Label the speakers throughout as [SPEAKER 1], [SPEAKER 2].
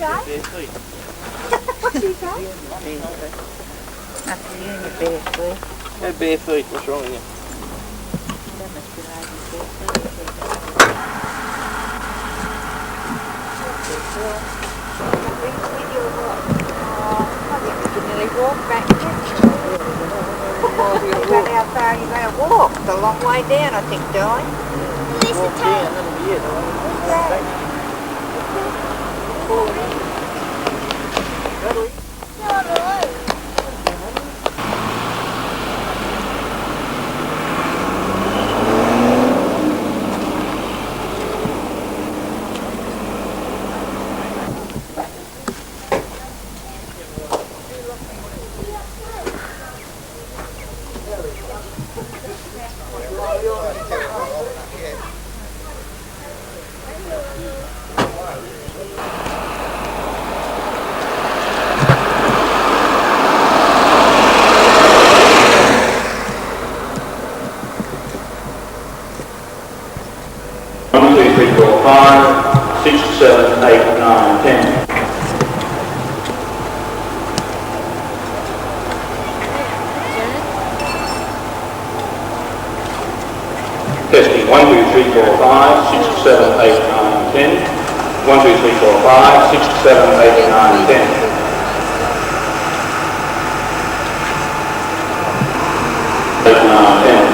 [SPEAKER 1] Bare feet.
[SPEAKER 2] What did you say? After you and your bare feet.
[SPEAKER 1] Go bare feet, what's wrong with you?
[SPEAKER 2] That must be like your bare feet. I think we can nearly walk back naturally. About how far you going to walk? It's a long way down, I think, Di.
[SPEAKER 1] Walk down, that'll be it.
[SPEAKER 3] One, two, three, four, five, 6, 7, 8, 9, 10. Testing 1, 2, 3, 4, 5, 6, 7, 8, 9, 10. 1, 2, 3, 4, 5, 6, 7, 8, 9, 10. 8, 9, 10.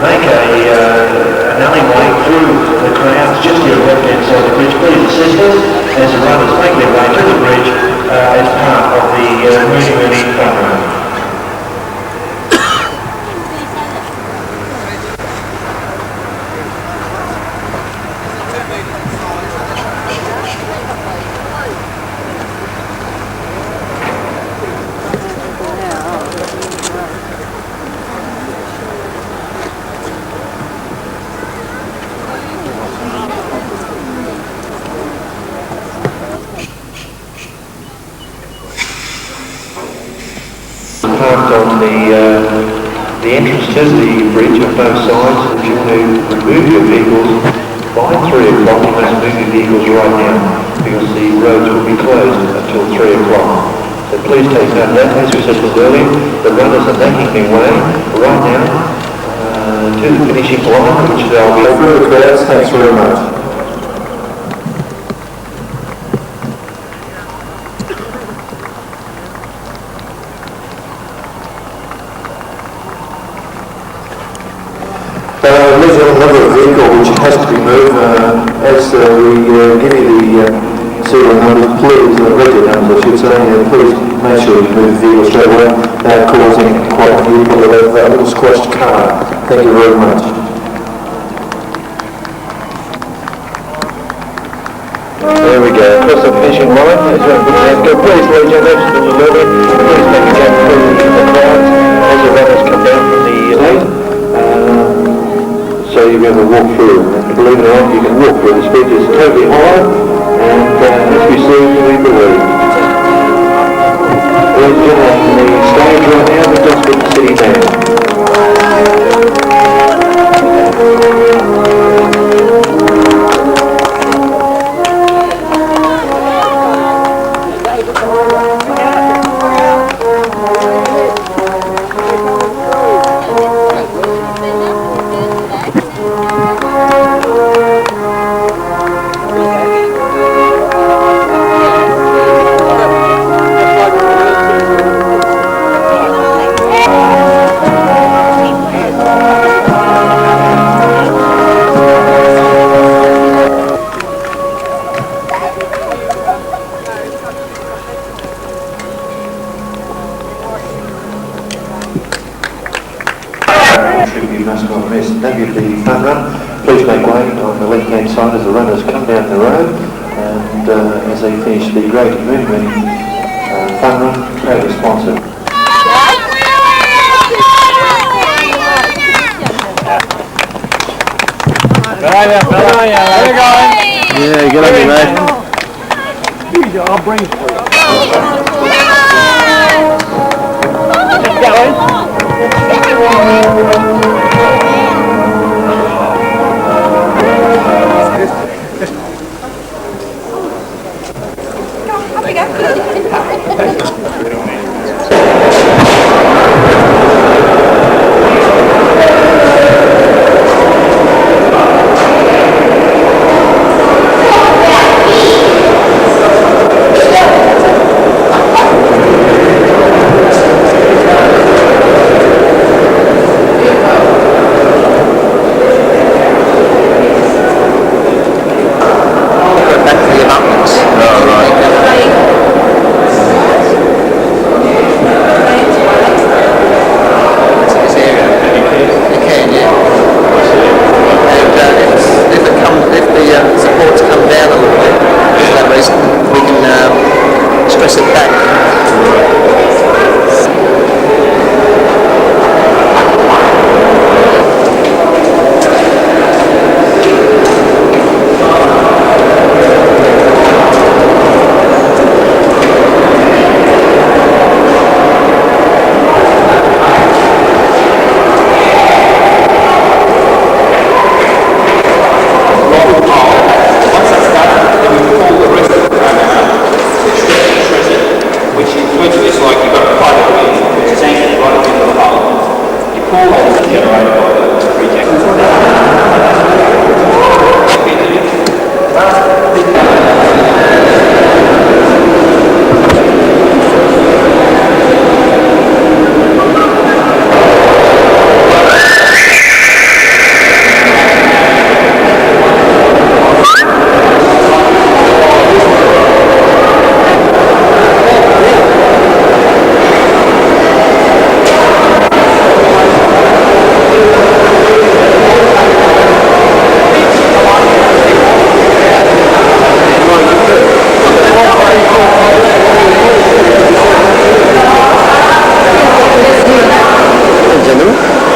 [SPEAKER 4] Make an alleyway through the crowds just to your left-hand side of the bridge. Please assist us as the runners make their way to the bridge as part of the Mooney Mooney fun run. Parked on the entrance to the bridge on both sides. If you want to remove your vehicles by 3 o'clock, you must move your vehicles right now because the roads will be closed until 3 o'clock. So please take note of that. As we said earlier, the runners are making their way right now to the finishing line, which they'll be through the crowds. Thanks very much. There's another vehicle which has to be moved as we give you the serial numbers. Please, record numbers I should say, please make sure you move the vehicle straight away without causing quite a little squashed car. Thank you very much. There we go, across the finishing line. Go, please, ladies and gentlemen, to the level. Please make a gap through the crowds as the runners come down from the lane. So you'll be able to walk through. And believe it or not, you can walk through. The speed is totally high, and as we see, we believe. Ladies and gentlemen, the stage right now, we've just been sitting down. navvy of the fun run. Please make way on the left-hand side as the runners come down the road, and as they finish the great Mooney Mooney fun run, proudly sponsored.
[SPEAKER 1] Yeah, get on me, mate.
[SPEAKER 5] I'll bring it for you.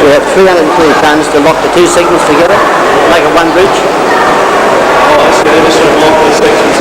[SPEAKER 6] We have 320 tonnes to lock the two segments together, make it one bridge.
[SPEAKER 1] Oh, I see, they just sort of lock the sections.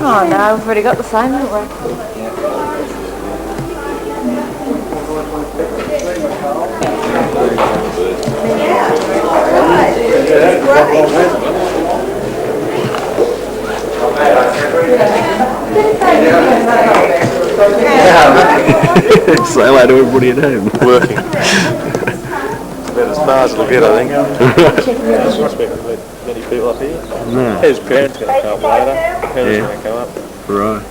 [SPEAKER 2] Oh no, we've already got the same, haven't we?
[SPEAKER 5] Say hello to everybody at home.
[SPEAKER 1] Working. About as far as it'll get, I think. I don't expect many people up here.
[SPEAKER 5] No.
[SPEAKER 1] His parents going to come up later. Parents going to come up.
[SPEAKER 5] Right.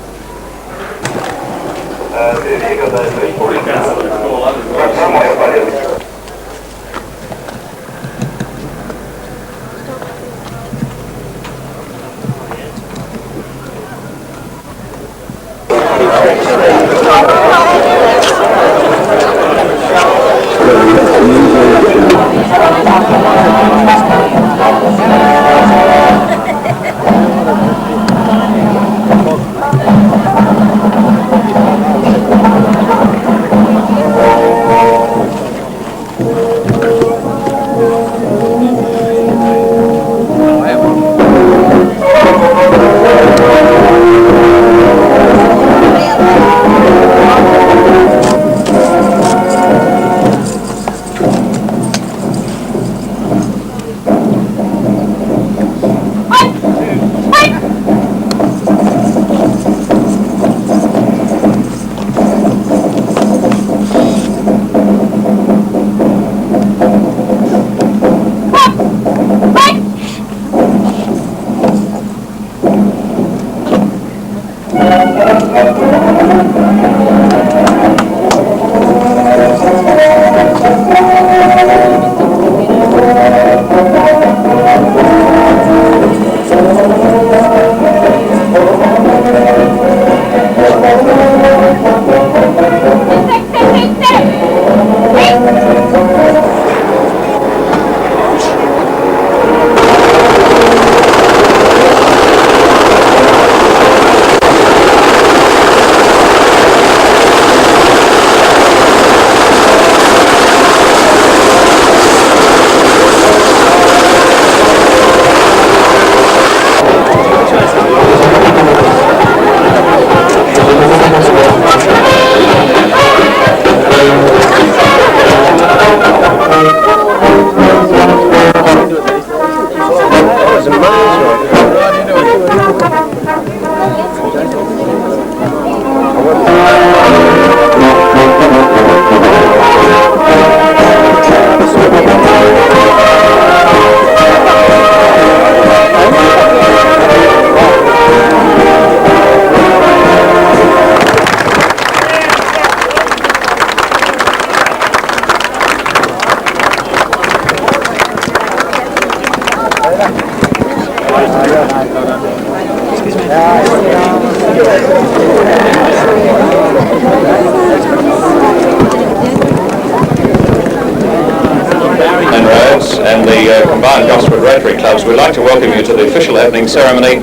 [SPEAKER 3] And the combined Gosford Rotary Clubs, we'd like to welcome you to the official opening ceremony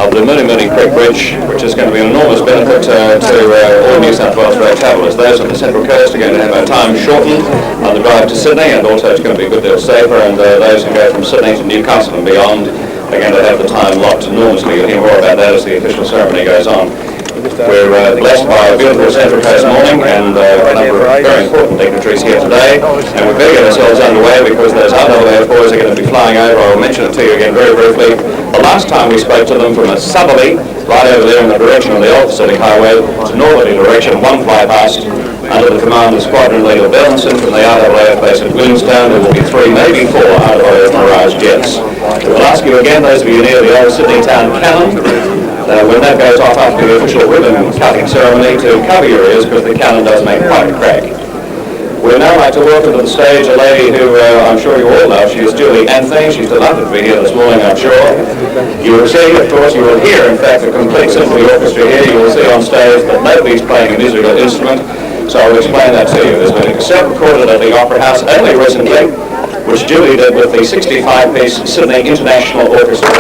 [SPEAKER 3] of the Mooney Mooney Creek Bridge, which is going to be an enormous benefit to all New South Wales road travellers. Those on the Central Coast are going to have our time shortened on the drive to Sydney, and also it's going to be a good deal safer, and those who go from Sydney to Newcastle and beyond are going to have the time locked enormously. You'll hear more about that as the official ceremony goes on. We're blessed by a beautiful Central Coast morning and a number of very important dignitaries here today, and we're better get ourselves underway because those RAAF boys are going to be flying over. I'll mention it to you again very briefly. The last time we spoke to them from a southerly, right over there in the direction of the old Pacific Highway, to northerly direction, one fly past under the command of Squadron Leader Bellinson from the RAAF base at Williamstown. There will be 3, maybe 4 RAAF Mirage jets. We'll ask you again, those of you near the old Sydney town cannon, when that goes off after the official ribbon cutting ceremony, to cover your ears because the cannon does make quite a crack. We'd now like to welcome to the stage a lady who I'm sure you all know. She is Julie Anthony. She's delighted to be here this morning, I'm sure. You will see, of course, you will hear, in fact, a complete symphony orchestra here. You will see on stage that nobody's playing a musical instrument, so I'll explain that to you. There's been a cassette recorded at the Opera House only recently, which Julie did with the 65-piece Sydney International Orchestra.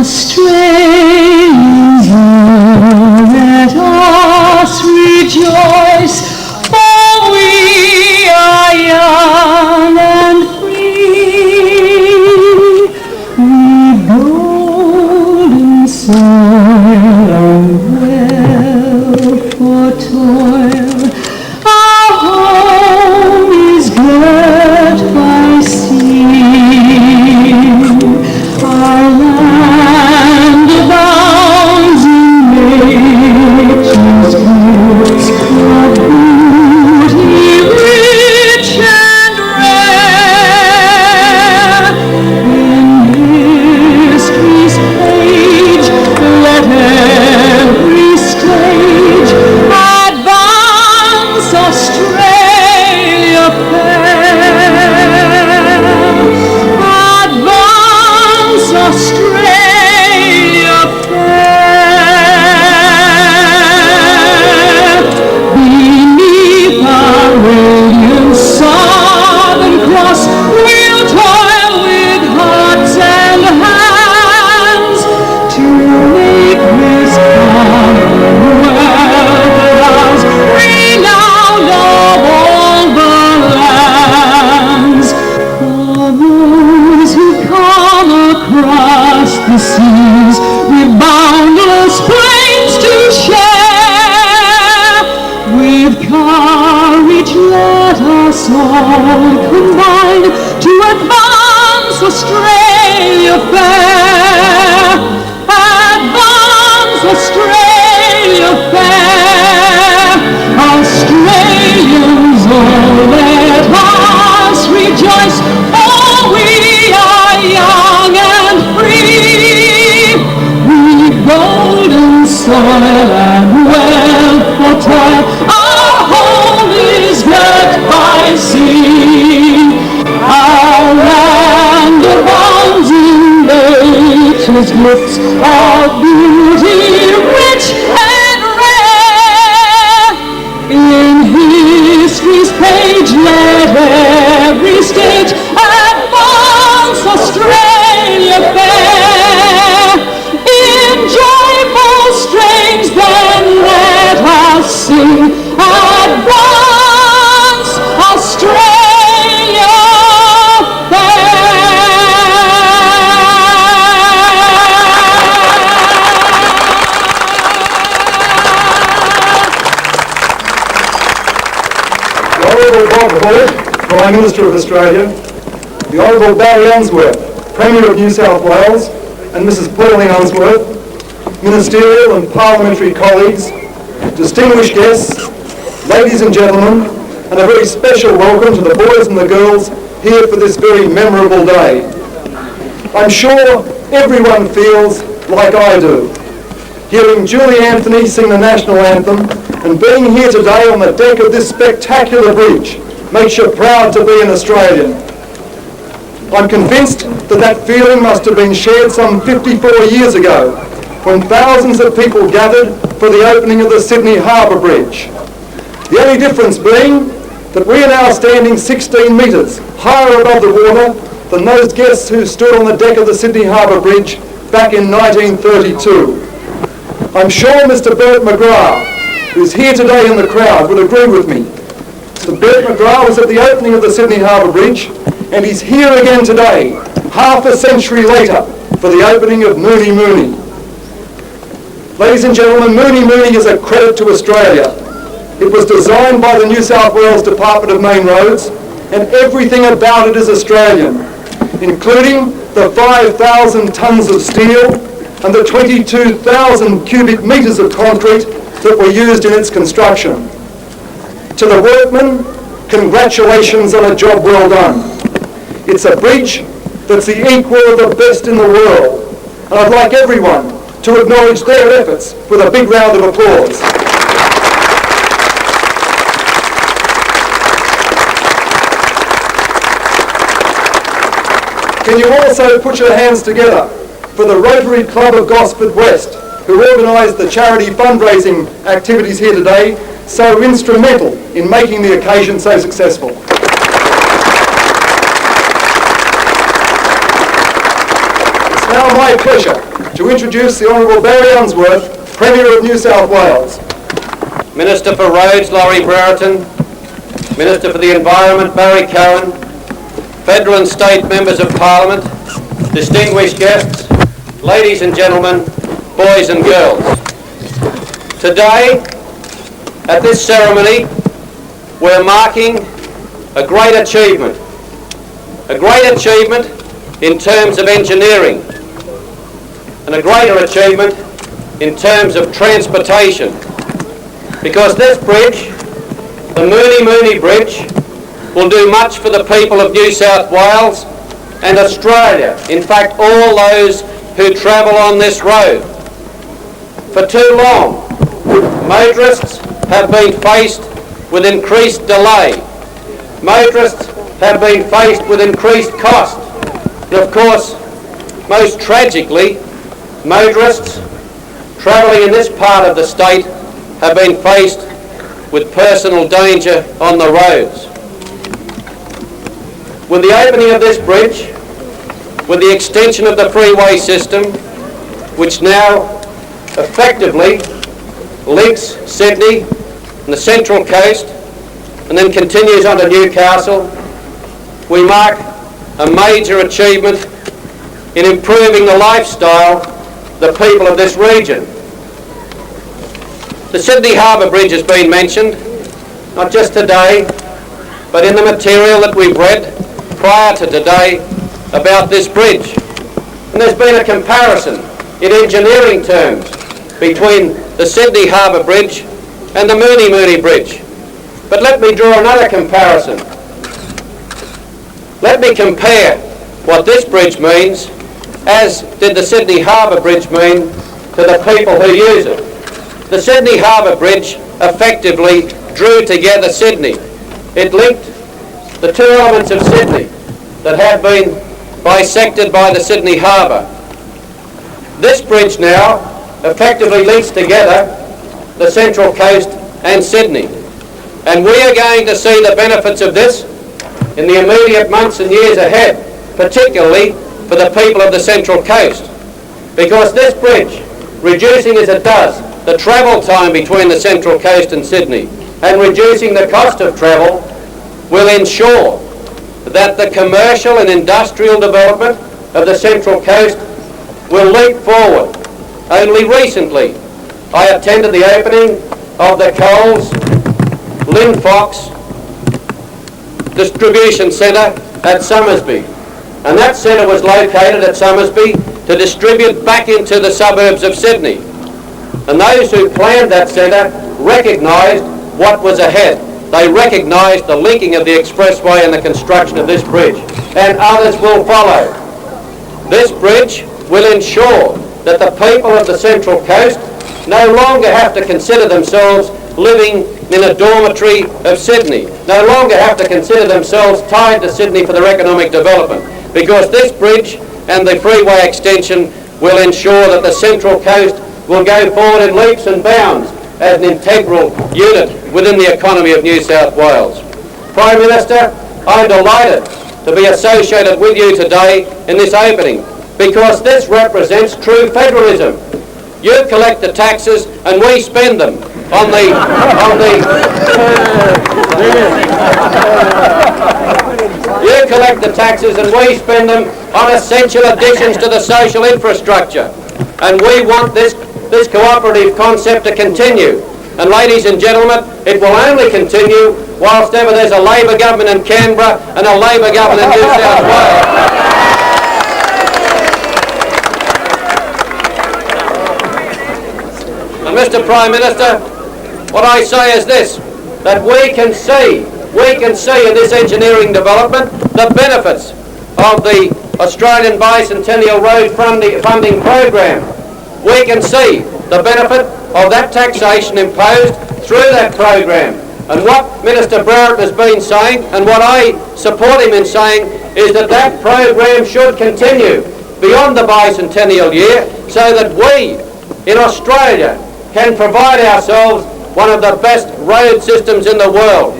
[SPEAKER 7] Stranger, let us rejoice, for we are young and free. With golden soil and wealth for toil, our home is girt by sea. Our land abounds in nature's gifts of beauty rich and rare. In history's page, Australia fair. Australians, oh, let us rejoice, oh, we are young and free. We've golden soil and wealth for toil, our home is girt by sea. Our land abounds in nature's gifts of beauty, rich and rare. In history's page let every stage advance Australia fair. In joyful strains then let us sing, advance Australia fair.
[SPEAKER 8] The Honourable Bob Hawke, Prime Minister of Australia, the Honourable Barry Unsworth, Premier of New South Wales, and Mrs. Pauline Unsworth, ministerial and parliamentary colleagues, distinguished guests, ladies and gentlemen, and a very special welcome to the boys and the girls here for this very memorable day. I'm sure everyone feels like I do, hearing Julie Anthony sing the national anthem and being here today on the deck of this spectacular bridge makes you proud to be an Australian. I'm convinced that that feeling must have been shared some 54 years ago when thousands of people gathered for the opening of the Sydney Harbour Bridge. The only difference being that we are now standing 16 metres higher above the water than those guests who stood on the deck of the Sydney Harbour Bridge back in 1932. I'm sure Mr. Bert McGrath, who's here today in the crowd, would agree with me. Mr. Bert McGrath was at the opening of the Sydney Harbour Bridge, and he's here again today, half a century later, for the opening of Mooney Mooney. Ladies and gentlemen, Mooney Mooney is a credit to Australia. It was designed by the New South Wales Department of Main Roads, and everything about it is Australian, including the 5,000 tonnes of steel and the 22,000 cubic metres of concrete that were used in its construction. To the workmen, congratulations on a job well done. It's a bridge that's the equal of the best in the world, and I'd like everyone to acknowledge their efforts with a big round of applause. Can you also put your hands together for the Rotary Club of Gosford West, who organised the charity fundraising activities here today, so instrumental in making the occasion so successful. It's now my pleasure to introduce the Honourable Barry Unsworth, Premier of New South Wales.
[SPEAKER 3] Minister for Roads, Laurie Brereton, Minister for the Environment, Barry Cohen, Federal and State Members of Parliament, distinguished guests, ladies and gentlemen, boys and girls. Today, at this ceremony, we're marking a great achievement in terms of engineering, and a greater achievement in terms of transportation, because this bridge, the Mooney Mooney Bridge, will do much for the people of New South Wales and Australia, in fact all those who travel on this road. For too long, motorists have been faced with increased delay. Motorists have been faced with increased cost. And of course, most tragically, motorists travelling in this part of the state have been faced with personal danger on the roads. With the opening of this bridge, with the extension of the freeway system, which now effectively links Sydney and the Central Coast and then continues on to Newcastle, we mark a major achievement in improving the lifestyle of the people of this region. The Sydney Harbour Bridge has been mentioned, not just today, but in the material that we've read prior to today about this bridge. And there's been a comparison in engineering terms
[SPEAKER 9] between the Sydney Harbour Bridge and the Mooney Mooney Bridge. But let me draw another comparison. Let me compare what this bridge means, as did the Sydney Harbour Bridge mean, to the people who use it. The Sydney Harbour Bridge effectively drew together Sydney. It linked the two elements of Sydney that had been bisected by the Sydney Harbour. This bridge now effectively links together the Central Coast and Sydney. And we are going to see the benefits of this in the immediate months and years ahead, particularly for the people of the Central Coast. Because this bridge, reducing as it does the travel time between the Central Coast and Sydney and reducing the cost of travel, will ensure that the commercial and industrial development of the Central Coast will leap forward. Only recently I attended the opening of the Coles Linfox Distribution Centre at Somersby, and that centre was located at Somersby to distribute back into the suburbs of Sydney. And those who planned that centre recognised what was ahead. They recognised the linking of the expressway and the construction of this bridge, and others will follow. This bridge will ensure that the people of the Central Coast no longer have to consider themselves living in a dormitory of Sydney, no longer have to consider themselves tied to Sydney for their economic development, because this bridge and the freeway extension will ensure that the Central Coast will go forward in leaps and bounds as an integral unit within the economy of New South Wales. Prime Minister, I'm delighted to be associated with you today in this opening, because this represents true federalism. You collect the taxes and we spend them on the you collect the taxes and we spend them on essential additions to the social infrastructure. And we want this cooperative concept to continue. And ladies and gentlemen, it will only continue whilst ever there's a Labor government in Canberra and a Labor government in New South Wales. And Mr. Prime Minister, what I say is this, that we can see in this engineering development the benefits of the Australian Bicentennial Road funding program. We can see the benefit of that taxation imposed through that program. And what Minister Barrett has been saying, and what I support him in saying, is that that program should continue beyond the bicentennial year, so that we in Australia can provide ourselves one of the best road systems in the world.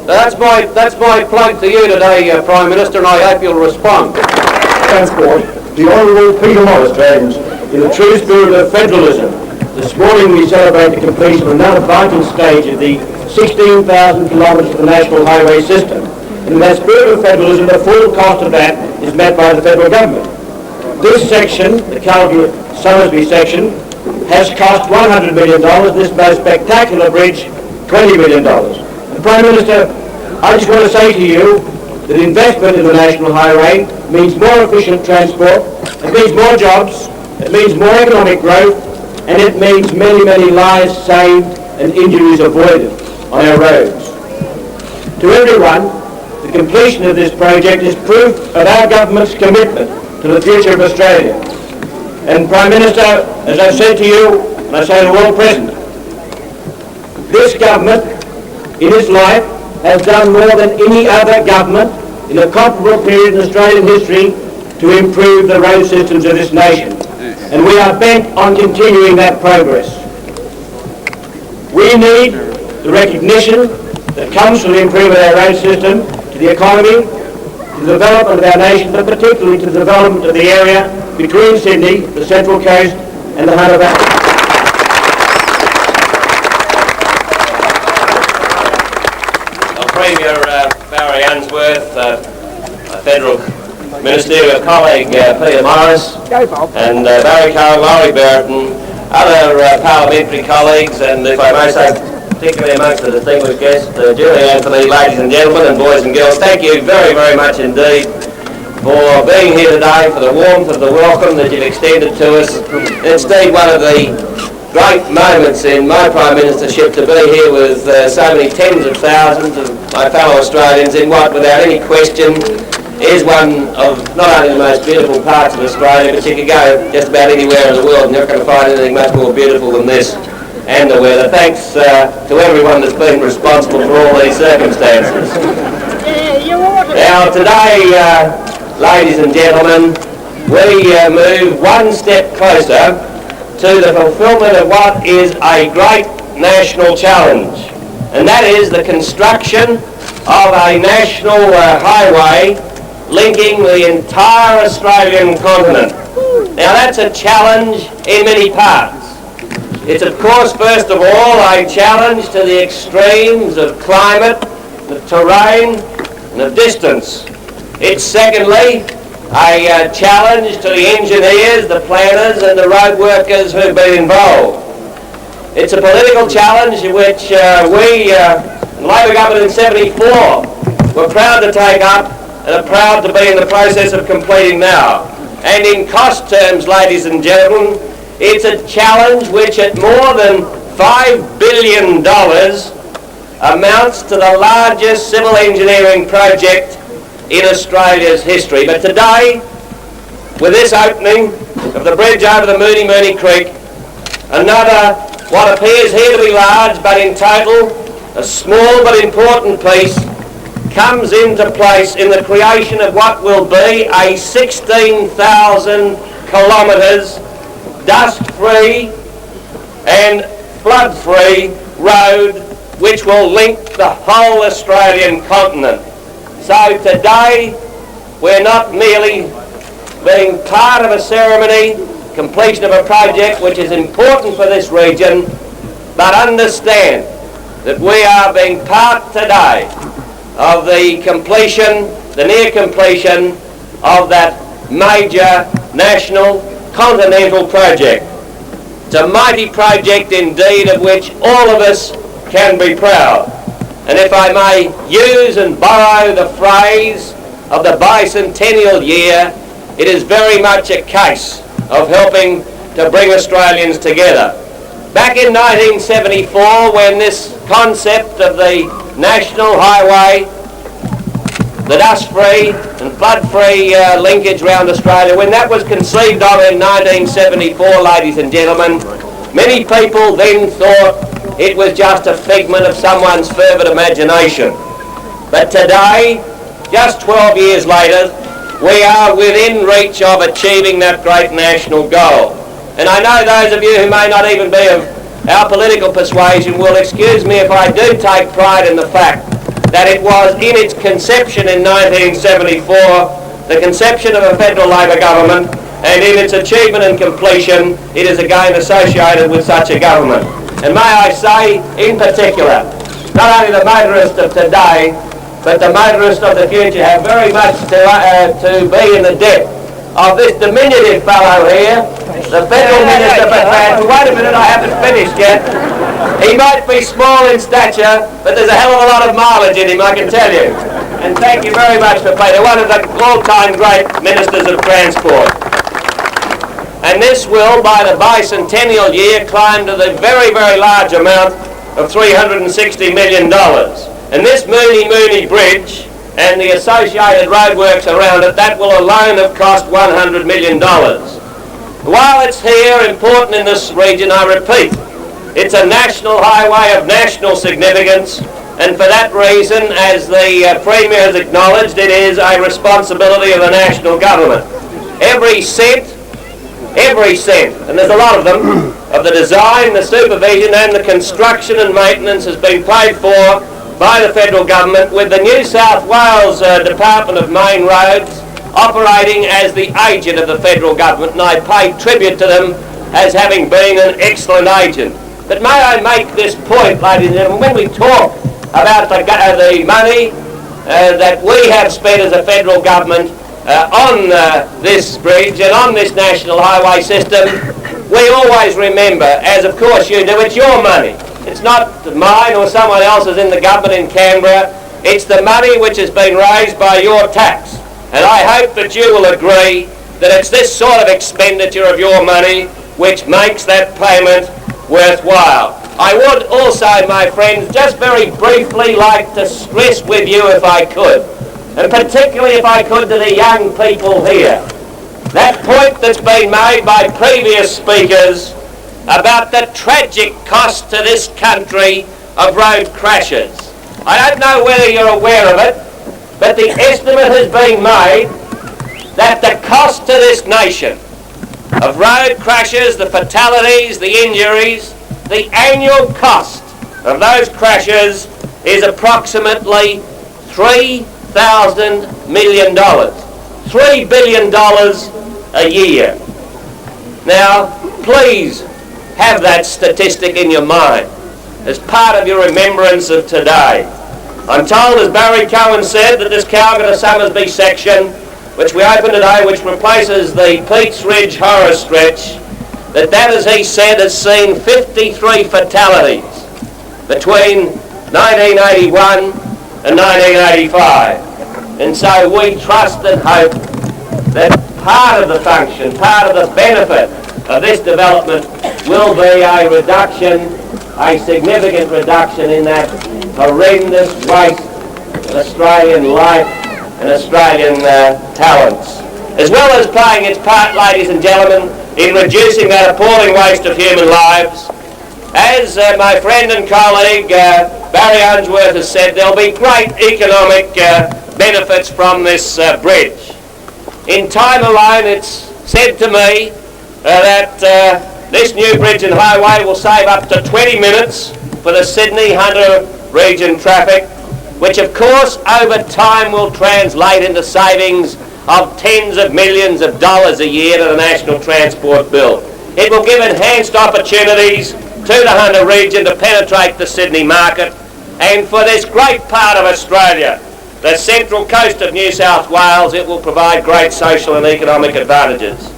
[SPEAKER 9] That's my plug to you today, Prime Minister, and I hope you'll respond.
[SPEAKER 10] Transport, the Honourable Peter Morris, Australians, in the true spirit of federalism. This morning we celebrate the completion of another vital stage of the 16,000 kilometres of the national highway system. And in that spirit of federalism, the full cost of that is met by the federal government. This section, the Calgary-Somersby section, has cost $100 million, this most spectacular bridge, $20 million. And Prime Minister, I just want to say to you that investment in the national highway means more efficient transport, it means more jobs, it means more economic growth, and it means many, many lives saved and injuries avoided on our roads. To everyone, the completion of this project is proof of our government's commitment to the future of Australia. And Prime Minister, as I've said to you, and I say to all present, this government in its life has done more than any other government in a comparable period in Australian history to improve the road systems of this nation. And we are bent on continuing that progress. We need the recognition that comes from the improvement of our road system to the economy, to the development of our nation, but particularly to the development of the area between Sydney, the Central Coast, and the Hunter Valley.
[SPEAKER 11] Premier Barry Unsworth, Federal Ministerial colleague Peter Morris, and Barry Carroll, Laurie Barrett, and other parliamentary colleagues, and if I may say, particularly amongst the distinguished guests, Julie Anthony, ladies and gentlemen, and boys and girls, thank you very, very much indeed for being here today, for the warmth of the welcome that you've extended to us. It's indeed one of the great moments in my Prime Ministership to be here with so many tens of thousands of my fellow Australians in what, without any question, is one of not only the most beautiful parts of Australia, but you can go just about anywhere in the world and you're not going to find anything much more beautiful than this and the weather. Thanks to everyone that's been responsible for all these circumstances. Now today, ladies and gentlemen, we move one step closer to the fulfilment of what is a great national challenge, and that is the construction of a national highway linking the entire Australian continent. Now that's a challenge in many parts. It's of course first of all a challenge to the extremes of climate, the terrain and of distance. It's secondly a challenge to the engineers, the planners and the road workers who've been involved. It's a political challenge which we, the Labor government in '74, were proud to take up and are proud to be in the process of completing now. And in cost terms, ladies and gentlemen, it's a challenge which at more than $5 billion amounts to the largest civil engineering project in Australia's history. But today, with this opening of the bridge over the Mooney Mooney Creek, another, what appears here to be large, but in total a small but important piece, comes into place in the creation of what will be a 16,000 kilometres dust-free and flood-free road which will link the whole Australian continent. So today we're not merely being part of a ceremony, completion of a project which is important for this region, but understand that we are being part today of the completion, the near completion of that major national continental project. It's a mighty project indeed of which all of us can be proud. And if I may use and borrow the phrase of the bicentennial year, it is very much a case of helping to bring Australians together. Back in 1974, when this concept of the national highway, the dust-free and flood-free linkage around Australia, when that was conceived of in 1974, ladies and gentlemen, many people then thought it was just a figment of someone's fervid imagination. But today, just 12 years later, we are within reach of achieving that great national goal. And I know those of you who may not even be of our political persuasion will excuse me if I do take pride in the fact that it was in its conception in 1974, the conception of a federal Labor government, and in its achievement and completion, it is again associated with such a government. And may I say, in particular, not only the motorists of today, but the motorists of the future have very much to be in the debt of this diminutive fellow here, the Federal Minister for Transport. Wait a minute, I haven't finished yet. He might be small in stature, but there's a hell of a lot of mileage in him, I can tell you. And thank you very much for playing. One of the all-time great ministers of transport. And this will, by the bicentennial year, climb to the very, very large amount of $360 million. And this Mooney Mooney Bridge and the associated roadworks around it, that will alone have cost $100 million. While it's here, important in this region, I repeat, it's a national highway of national significance, and for that reason, as the Premier has acknowledged, it is a responsibility of the national government. Every cent, and there's a lot of them, of the design, the supervision and the construction and maintenance has been paid for by the federal government, with the New South Wales Department of Main Roads operating as the agent of the federal government, and I pay tribute to them as having been an excellent agent. But may I make this point, ladies and gentlemen, when we talk about the money that we have spent as a federal government on this bridge and on this national highway system, we always remember, as of course you do, it's your money. It's not mine or someone else's in the government in Canberra. It's the money which has been raised by your tax. And I hope that you will agree that it's this sort of expenditure of your money which makes that payment worthwhile. I would also, my friends, just very briefly like to stress with you, if I could, and particularly if I could to the young people here, that point that's been made by previous speakers about the tragic cost to this country of road crashes. I don't know whether you're aware of it, but the estimate has been made that the cost to this nation of road crashes, the fatalities, the injuries, the annual cost of those crashes is approximately $3,000 million. $3 billion a year. Now, please have that statistic in your mind as part of your remembrance of today. I'm told, as Barry Cohen said, that this Calgary to Summersby section, which we open today, which replaces the Peats Ridge horror stretch, that, as he said, has seen 53 fatalities between 1981 and 1985. And so we trust and hope that part of the function, part of the benefit of this development will be a reduction, a significant reduction in that horrendous waste of Australian life and Australian talents, as well as playing its part, ladies and gentlemen, in reducing that appalling waste of human lives. As my friend and colleague Barry Unsworth has said, there'll be great economic benefits from this bridge. In time alone, it's said to me that this new bridge and highway will save up to 20 minutes for the Sydney-Hunter region traffic, which of course over time will translate into savings of tens of millions of dollars a year to the national transport bill. It will give enhanced opportunities to the Hunter region to penetrate the Sydney market, and for this great part of Australia, the central coast of New South Wales, it will provide great social and economic advantages.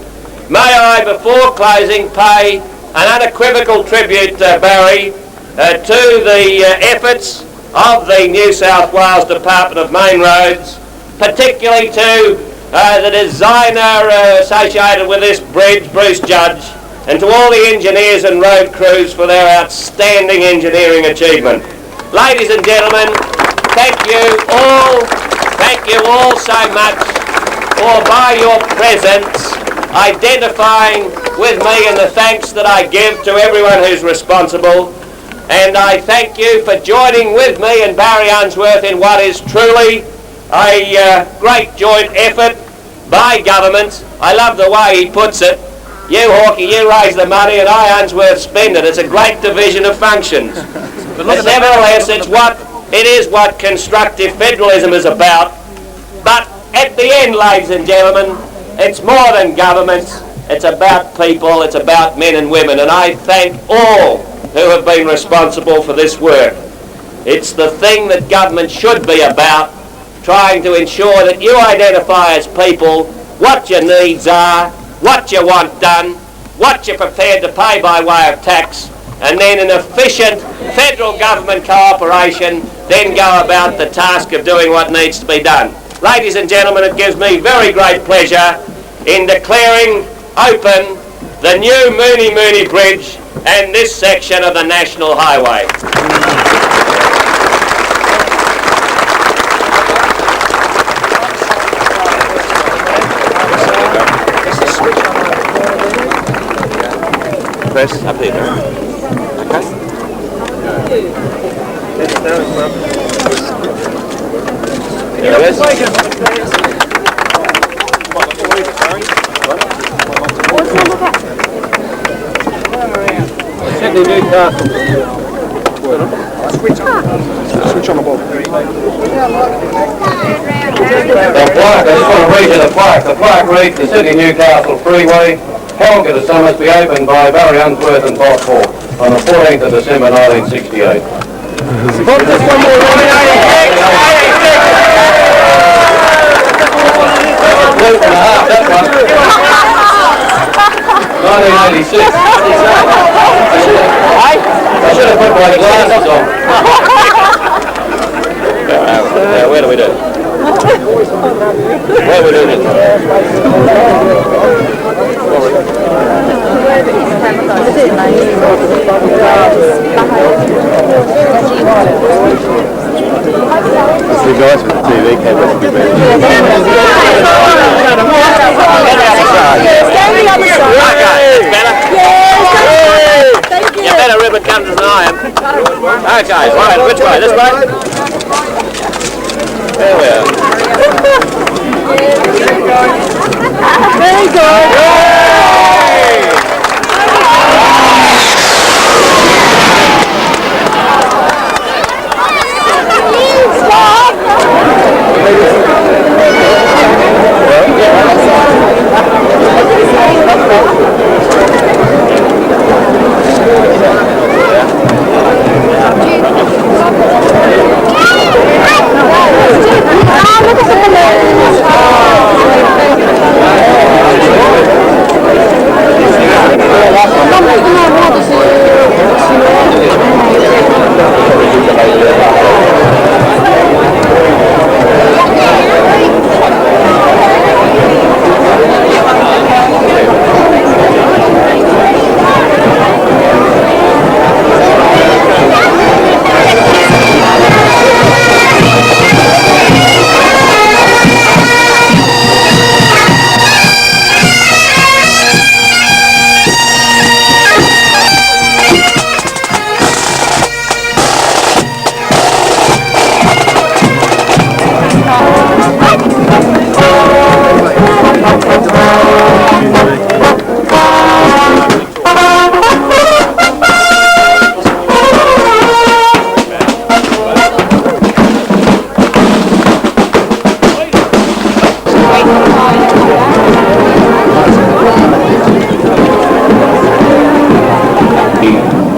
[SPEAKER 11] May I, before closing, pay an unequivocal tribute, Barry, to the efforts of the New South Wales Department of Main Roads, particularly to the designer associated with this bridge, Bruce Judge, and to all the engineers and road crews for their outstanding engineering achievement. Ladies and gentlemen, thank you all so much for, by your presence, identifying with me in the thanks that I give to everyone who's responsible. And I thank you for joining with me and Barry Unsworth in what is truly a great joint effort by governments. I love the way he puts it. You, Hawkey, you raise the money and I, Unsworth, spend it. It's a great division of functions. But nevertheless, it is what constructive federalism is about. But at the end, ladies and gentlemen, it's more than governments. It's about people. It's about men and women. And I thank all who have been responsible for this work. It's the thing that government should be about, trying to ensure that you identify as people what your needs are, what you want done, what you're prepared to pay by way of tax, and then in efficient federal government cooperation, then go about the task of doing what needs to be done. Ladies and gentlemen, it gives me very great pleasure in declaring open the new Mooney Mooney Bridge and this section of the National Highway.
[SPEAKER 1] Press up there. Okay. There it is.
[SPEAKER 8] Sydney, Newcastle. Switch on the ball.
[SPEAKER 3] The plaque, I just want to read you the plaque. The plaque reads, the Sydney-Newcastle Freeway, Calgary to Summersby, opened by Barry Unsworth and Bob Hawke on the 14th of December 1968.
[SPEAKER 8] Put this one more on.
[SPEAKER 3] 1986. I should have put my glasses on. Where do we do? Where are we doing it?
[SPEAKER 1] The guys with the TV cameras will be better.
[SPEAKER 11] You're better ribbon cutters than I am. Okay, right, which way? This way? There we are.
[SPEAKER 7] Very good.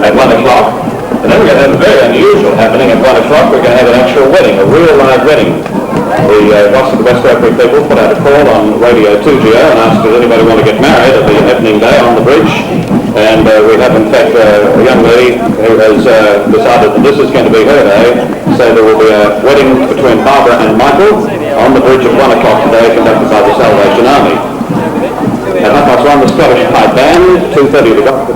[SPEAKER 3] At 1 o'clock, and then we're going to have a very unusual happening at 1 o'clock. We're going to have an actual wedding, a real live wedding. The Goss of the West Rotary people put out a call on Radio 2GO and asked does anybody want to get married at the evening day on the bridge, and we have in fact a young lady who has decided that this is going to be her day, so there will be a wedding between Barbara and Michael on the bridge at 1 o'clock today, conducted by the Salvation Army. At 1:30 the Scottish Pipe Band, 2:30 the Gospel.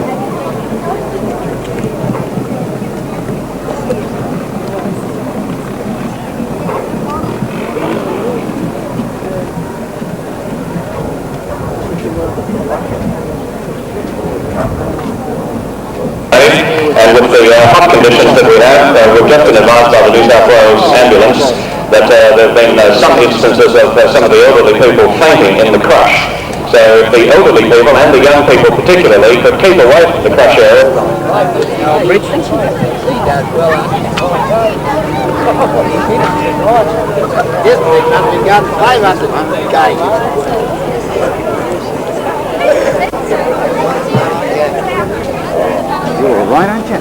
[SPEAKER 3] And with the hot conditions that we have, we've just been advised by the New South Wales ambulance that there have been some instances of some of the elderly people fainting in the crush. So if the elderly people and the young people particularly could keep away from the crush area.
[SPEAKER 6] You're all right, aren't you?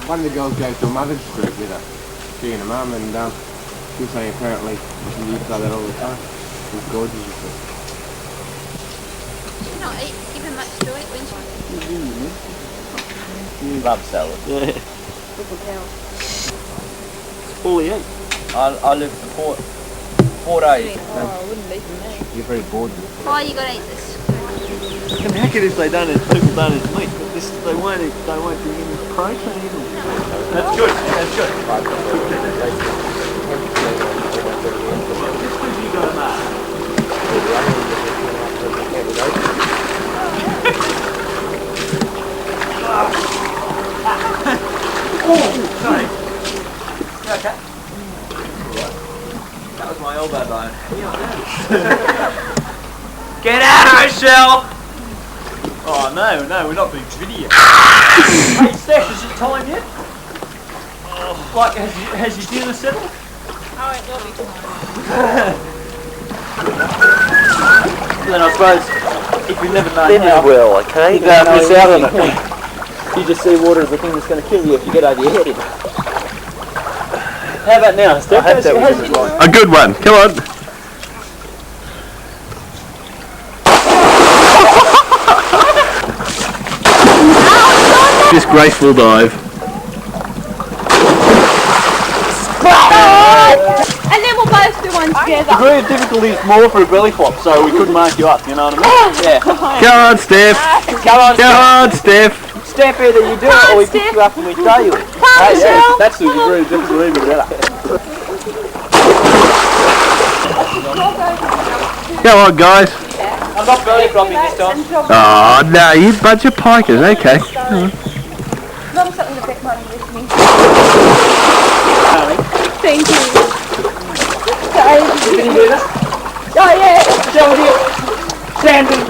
[SPEAKER 1] One of the girls goes to a mother's group with her. She and her mum, and she was saying apparently she used to do that all the time. It's gorgeous, you see.
[SPEAKER 2] She's not giving much to it when she...
[SPEAKER 12] Love salad.
[SPEAKER 5] Yeah. It's all he eats.
[SPEAKER 12] I live for 4 days.
[SPEAKER 2] Oh, I wouldn't be for me.
[SPEAKER 5] You're very bored.
[SPEAKER 2] Why you gotta eat this?
[SPEAKER 5] And how can if they don't eat, people don't eat meat, but this, they won't eat, they won't do any protein.
[SPEAKER 12] That's good. That's good.
[SPEAKER 5] Oh, sorry. You okay? That was my elbow bone. Get out, Rochelle! Oh no, we're not being gritty yet. Hey Steph, is it time yet? Oh, like, has your dinner settled?
[SPEAKER 2] Oh, it will be tomorrow.
[SPEAKER 5] Then I suppose, if you've never known
[SPEAKER 12] Then
[SPEAKER 5] how,
[SPEAKER 12] you will, okay?
[SPEAKER 5] you don't miss out on it. You just see water as the thing that's going to kill you if you get over your head. How about now, Steph?
[SPEAKER 12] I hope that was right.
[SPEAKER 5] A good one, come on. Just graceful dive.
[SPEAKER 7] And then we'll both do one together.
[SPEAKER 5] Degree of difficulty is more for a belly flop, so we couldn't mark you up, you know what I mean? Yeah.
[SPEAKER 12] Come on, Steph.
[SPEAKER 5] Come on,
[SPEAKER 12] Come on, Steph.
[SPEAKER 5] Steph, either you do it or we pick you up and we throw you in. Hey, yeah, that's the degree of difficulty even better.
[SPEAKER 12] Come on, guys.
[SPEAKER 5] I'm not belly flopping this time.
[SPEAKER 12] Oh, no, you bunch of pikers. Okay.
[SPEAKER 7] Mum, something to bet money with me. Thank you. Guys.
[SPEAKER 5] Can you do this?
[SPEAKER 7] Oh, yeah.
[SPEAKER 5] Show it here. Standing.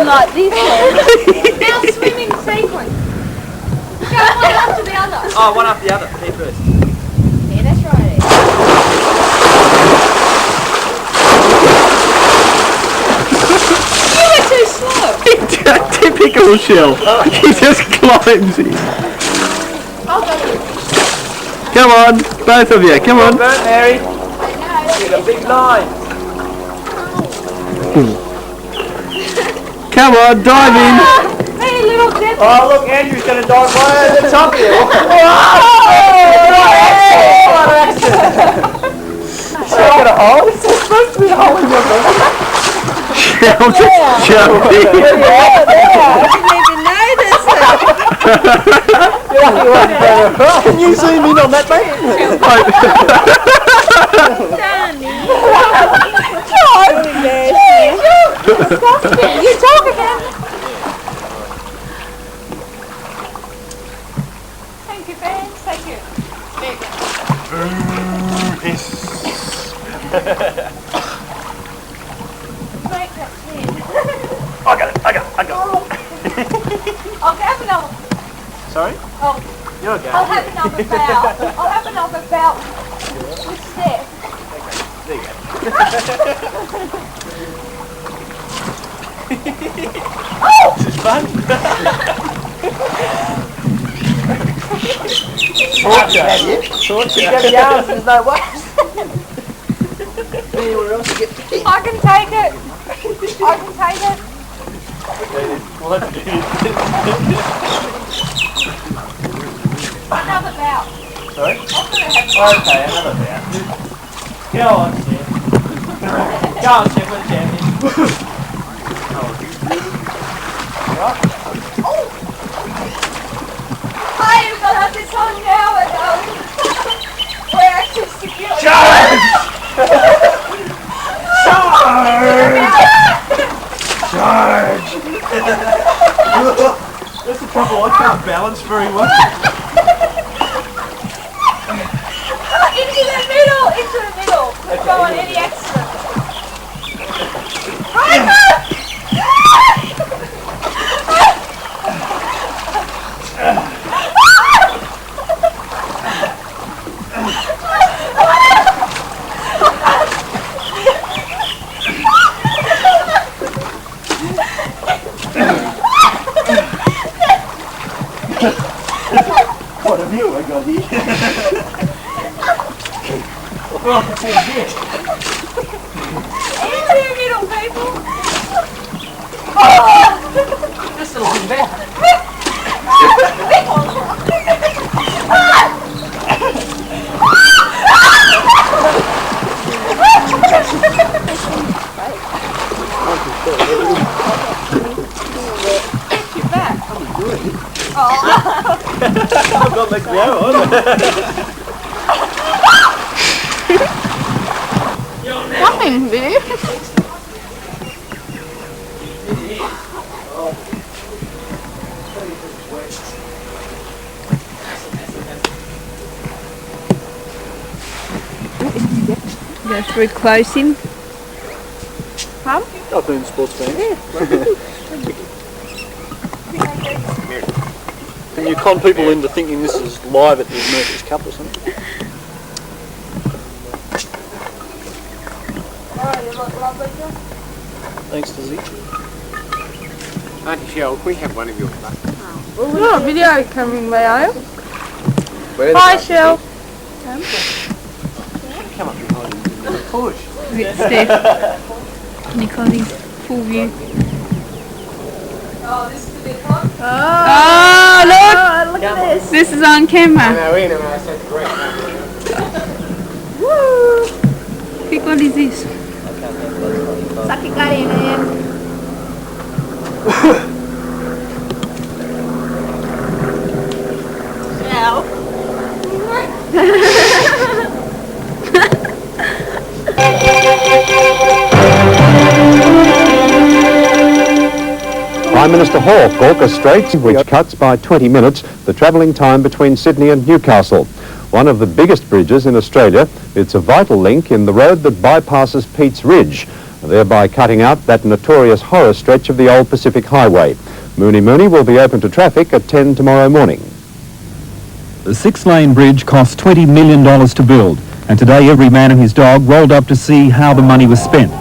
[SPEAKER 7] Like this now swimming sequence. Go one after the other.
[SPEAKER 5] Oh, one after the other. Me first.
[SPEAKER 7] Yeah, that's right. You were too slow.
[SPEAKER 12] Typical Shell. He just climbs in.
[SPEAKER 7] I'll go.
[SPEAKER 12] Come on, both of you. Come on.
[SPEAKER 5] Burnt, Mary. Get a big line.
[SPEAKER 12] Come on, dive in.
[SPEAKER 7] Hey, little dip.
[SPEAKER 5] Oh, look, Andrew's going to dive right over the top here. What an accident. Shell got a hole? It's supposed to be a hole in your boat.
[SPEAKER 12] Shell just jumped in.
[SPEAKER 7] I didn't even notice it.
[SPEAKER 5] Can you zoom in on that, mate?
[SPEAKER 7] You talk again. Thank you, fans. Thank you. Make that clear.
[SPEAKER 5] I got it.
[SPEAKER 7] I'll have another.
[SPEAKER 5] Sorry?
[SPEAKER 7] Oh,
[SPEAKER 5] You're okay.
[SPEAKER 7] I'll have another bout. I'll have another bout with Steph.
[SPEAKER 5] There you go. This is fun. Torture. You got the arms, there's no way. Anywhere else you get
[SPEAKER 7] I can take it. I can take it.
[SPEAKER 5] We'll have to do this.
[SPEAKER 7] Another bout.
[SPEAKER 5] Sorry?
[SPEAKER 7] I'm gonna have
[SPEAKER 5] Okay, another bout. Go on, Steph. Go on, Steph, we're the champions.
[SPEAKER 7] Hi, you've got to have this on now. We're actually secure.
[SPEAKER 5] Charge! That's the trouble, I can't balance very well.
[SPEAKER 7] Into the middle. Let's go on any accident.
[SPEAKER 5] What a view I got here. Oh, that's it.
[SPEAKER 7] Into the middle, people.
[SPEAKER 5] Just a little bit. I've got my glow on.
[SPEAKER 7] Nothing, video. Go through close him. Huh?
[SPEAKER 5] I've been sports fan. Can you con people into thinking this is live at the Murphy's Cup or something? Thanks to Z.
[SPEAKER 1] Auntie Shell, can we have one of yours back?
[SPEAKER 7] Oh, video coming, may I?
[SPEAKER 1] Where's
[SPEAKER 7] Hi,
[SPEAKER 1] that?
[SPEAKER 7] Shell.
[SPEAKER 5] Come up behind him. Push.
[SPEAKER 7] With Steph. Nicoli's full view.
[SPEAKER 2] Oh, this is the big one?
[SPEAKER 7] Oh, look!
[SPEAKER 5] Go
[SPEAKER 7] this. This is on camera. Woo! Pick what is this?
[SPEAKER 2] Suck your gut in, Ann. Shell.
[SPEAKER 13] Prime Minister Hawke orchestrates, which cuts by 20 minutes the travelling time between Sydney and Newcastle. One of the biggest bridges in Australia, it's a vital link in the road that bypasses Pete's Ridge, thereby cutting out that notorious horror stretch of the old Pacific Highway. Mooney Mooney will be open to traffic at 10 tomorrow morning.
[SPEAKER 14] The 6-lane bridge cost $20 million to build, and today every man and his dog rolled up to see how the money was spent.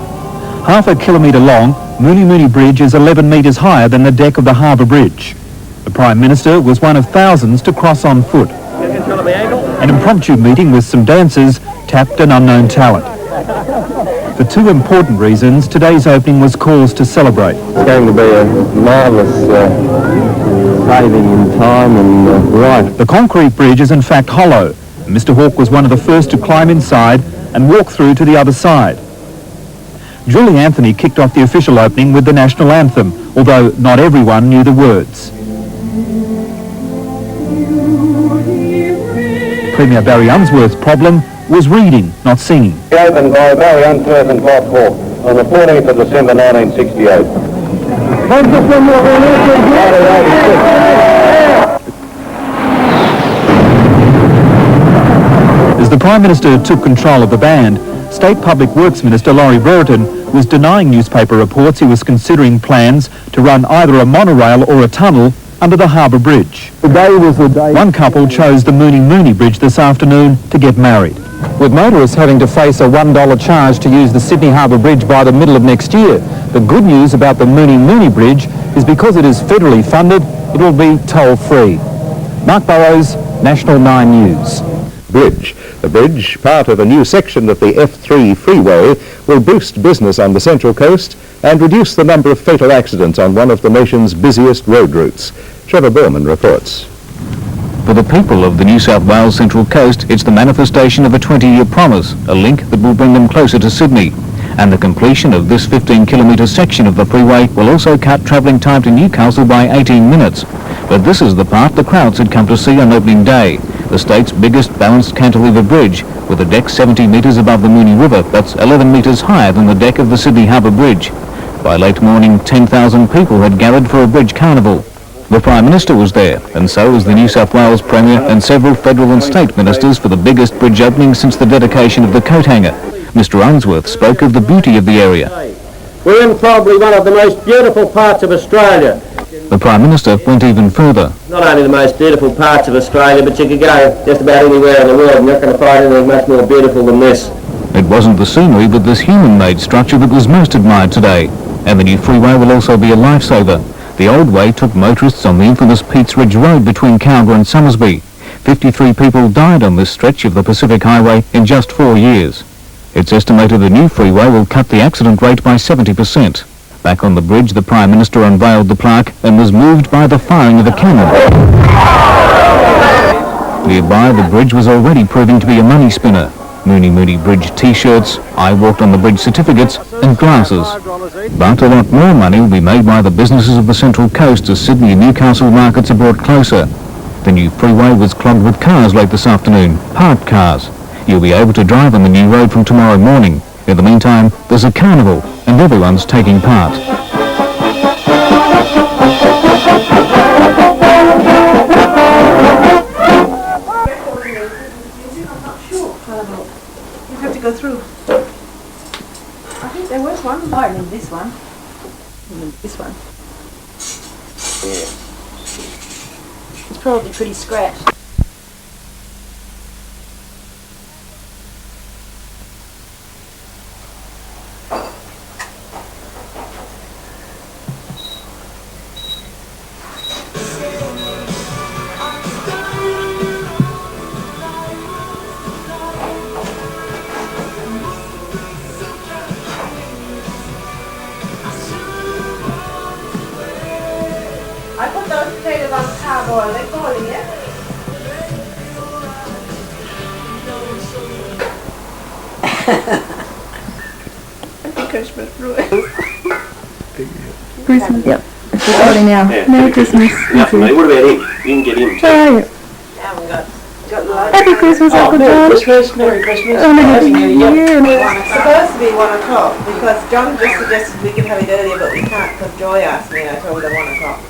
[SPEAKER 14] Half a kilometre long, Mooney Mooney Bridge is 11 metres higher than the deck of the Harbour Bridge. The Prime Minister was one of thousands to cross on foot. An impromptu meeting with some dancers tapped an unknown talent. For two important reasons, today's opening was cause to celebrate.
[SPEAKER 13] It's going to be a marvellous saving in time and right.
[SPEAKER 14] The concrete bridge is in fact hollow. Mr Hawke was one of the first to climb inside and walk through to the other side. Julie Anthony kicked off the official opening with the national anthem, although not everyone knew the words. Premier Barry Unsworth's problem was reading, not singing.
[SPEAKER 13] Opened by Barry Unsworth and Bob Hawke on the 14th of December 1968.
[SPEAKER 14] As the Prime Minister took control of the band, State Public Works Minister Laurie Brereton was denying newspaper reports he was considering plans to run either a monorail or a tunnel under the Harbour Bridge.
[SPEAKER 13] Today was the day.
[SPEAKER 14] One couple chose the Mooney Mooney Bridge this afternoon to get married. With motorists having to face a $1 charge to use the Sydney Harbour Bridge by the middle of next year, the good news about the Mooney Mooney Bridge is because it is federally funded, it will be toll-free. Mark Burrows, National 9 News.
[SPEAKER 15] Bridge. The bridge, part of a new section of the F3 freeway, will boost business on the Central Coast and reduce the number of fatal accidents on one of the nation's busiest road routes. Trevor Berman reports.
[SPEAKER 3] For the people of the New South Wales Central Coast, it's the manifestation of a 20-year promise, a link that will bring them closer to Sydney. And the completion of this 15-kilometre section of the freeway will also cut travelling time to Newcastle by 18 minutes. But this is the part the crowds had come to see on opening day, the state's biggest balanced cantilever bridge, with a deck 70 metres above the Mooney River, that's 11 metres higher than the deck of the Sydney Harbour Bridge. By late morning, 10,000 people had gathered for a bridge carnival. The Prime Minister was there, and so was the New South Wales Premier and several federal and state ministers for the biggest bridge opening since the dedication of the coat hanger. Mr Unsworth spoke of the beauty of the area.
[SPEAKER 10] We're in probably one of the most beautiful parts of Australia.
[SPEAKER 3] The Prime Minister went even further.
[SPEAKER 10] Not only the most beautiful parts of Australia, but you could go just about anywhere in the world and you're not going to find anything much more beautiful than this.
[SPEAKER 3] It wasn't the scenery, but this human-made structure that was most admired today. And the new freeway will also be a lifesaver. The old way took motorists on the infamous Pete's Ridge Road between Cowra and Somersby. 53 people died on this stretch of the Pacific Highway in just 4 years. It's estimated the new freeway will cut the accident rate by 70%. Back on the bridge, the Prime Minister unveiled the plaque and was moved by the firing of a cannon. Nearby, the bridge was already proving to be a money spinner. Mooney Mooney Bridge T-shirts, I Walked on the Bridge certificates and glasses. But a lot more money will be made by the businesses of the Central Coast as Sydney and Newcastle markets are brought closer. The new freeway was clogged with cars late this afternoon, parked cars. You'll be able to drive on the new road from tomorrow morning. In the meantime, there's a carnival and everyone's taking part.
[SPEAKER 16] You have to go through. I think there was one. Oh, I mean this one. I mean this one. It's probably pretty scratched. I put those potatoes on the carboy. Are they boiling yet? Happy Christmas, Bruce. Christmas, yep. It's recording now.
[SPEAKER 11] Yeah.
[SPEAKER 16] Merry Christmas.
[SPEAKER 11] Enough for me. What about him? You can get him too.
[SPEAKER 16] Where are you? Happy Christmas, Uncle John.
[SPEAKER 11] Merry Christmas, Merry Christmas.
[SPEAKER 16] Oh, Happy New Year.
[SPEAKER 2] It's supposed to be 1 o'clock because John just suggested we can have it earlier, but we can't because Joy asked me and I told her 1 o'clock.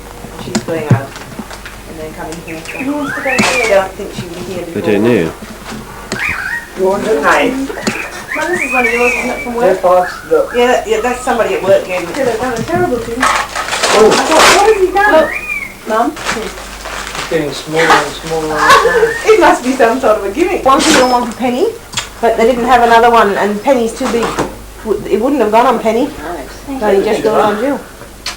[SPEAKER 2] She's going out and then coming here. So I don't think she will be here before.
[SPEAKER 1] They do now.
[SPEAKER 2] Good night. Mum, this is one of yours, isn't it, from work? Yeah, that's somebody at work gave me. They've done a terrible thing. I thought, what has he done? Mum?
[SPEAKER 10] Getting smaller and smaller.
[SPEAKER 2] It must be some sort of a gimmick. One for you and one for Penny, but they didn't have another one and Penny's too big. It wouldn't have gone on Penny. So he just got on Jill.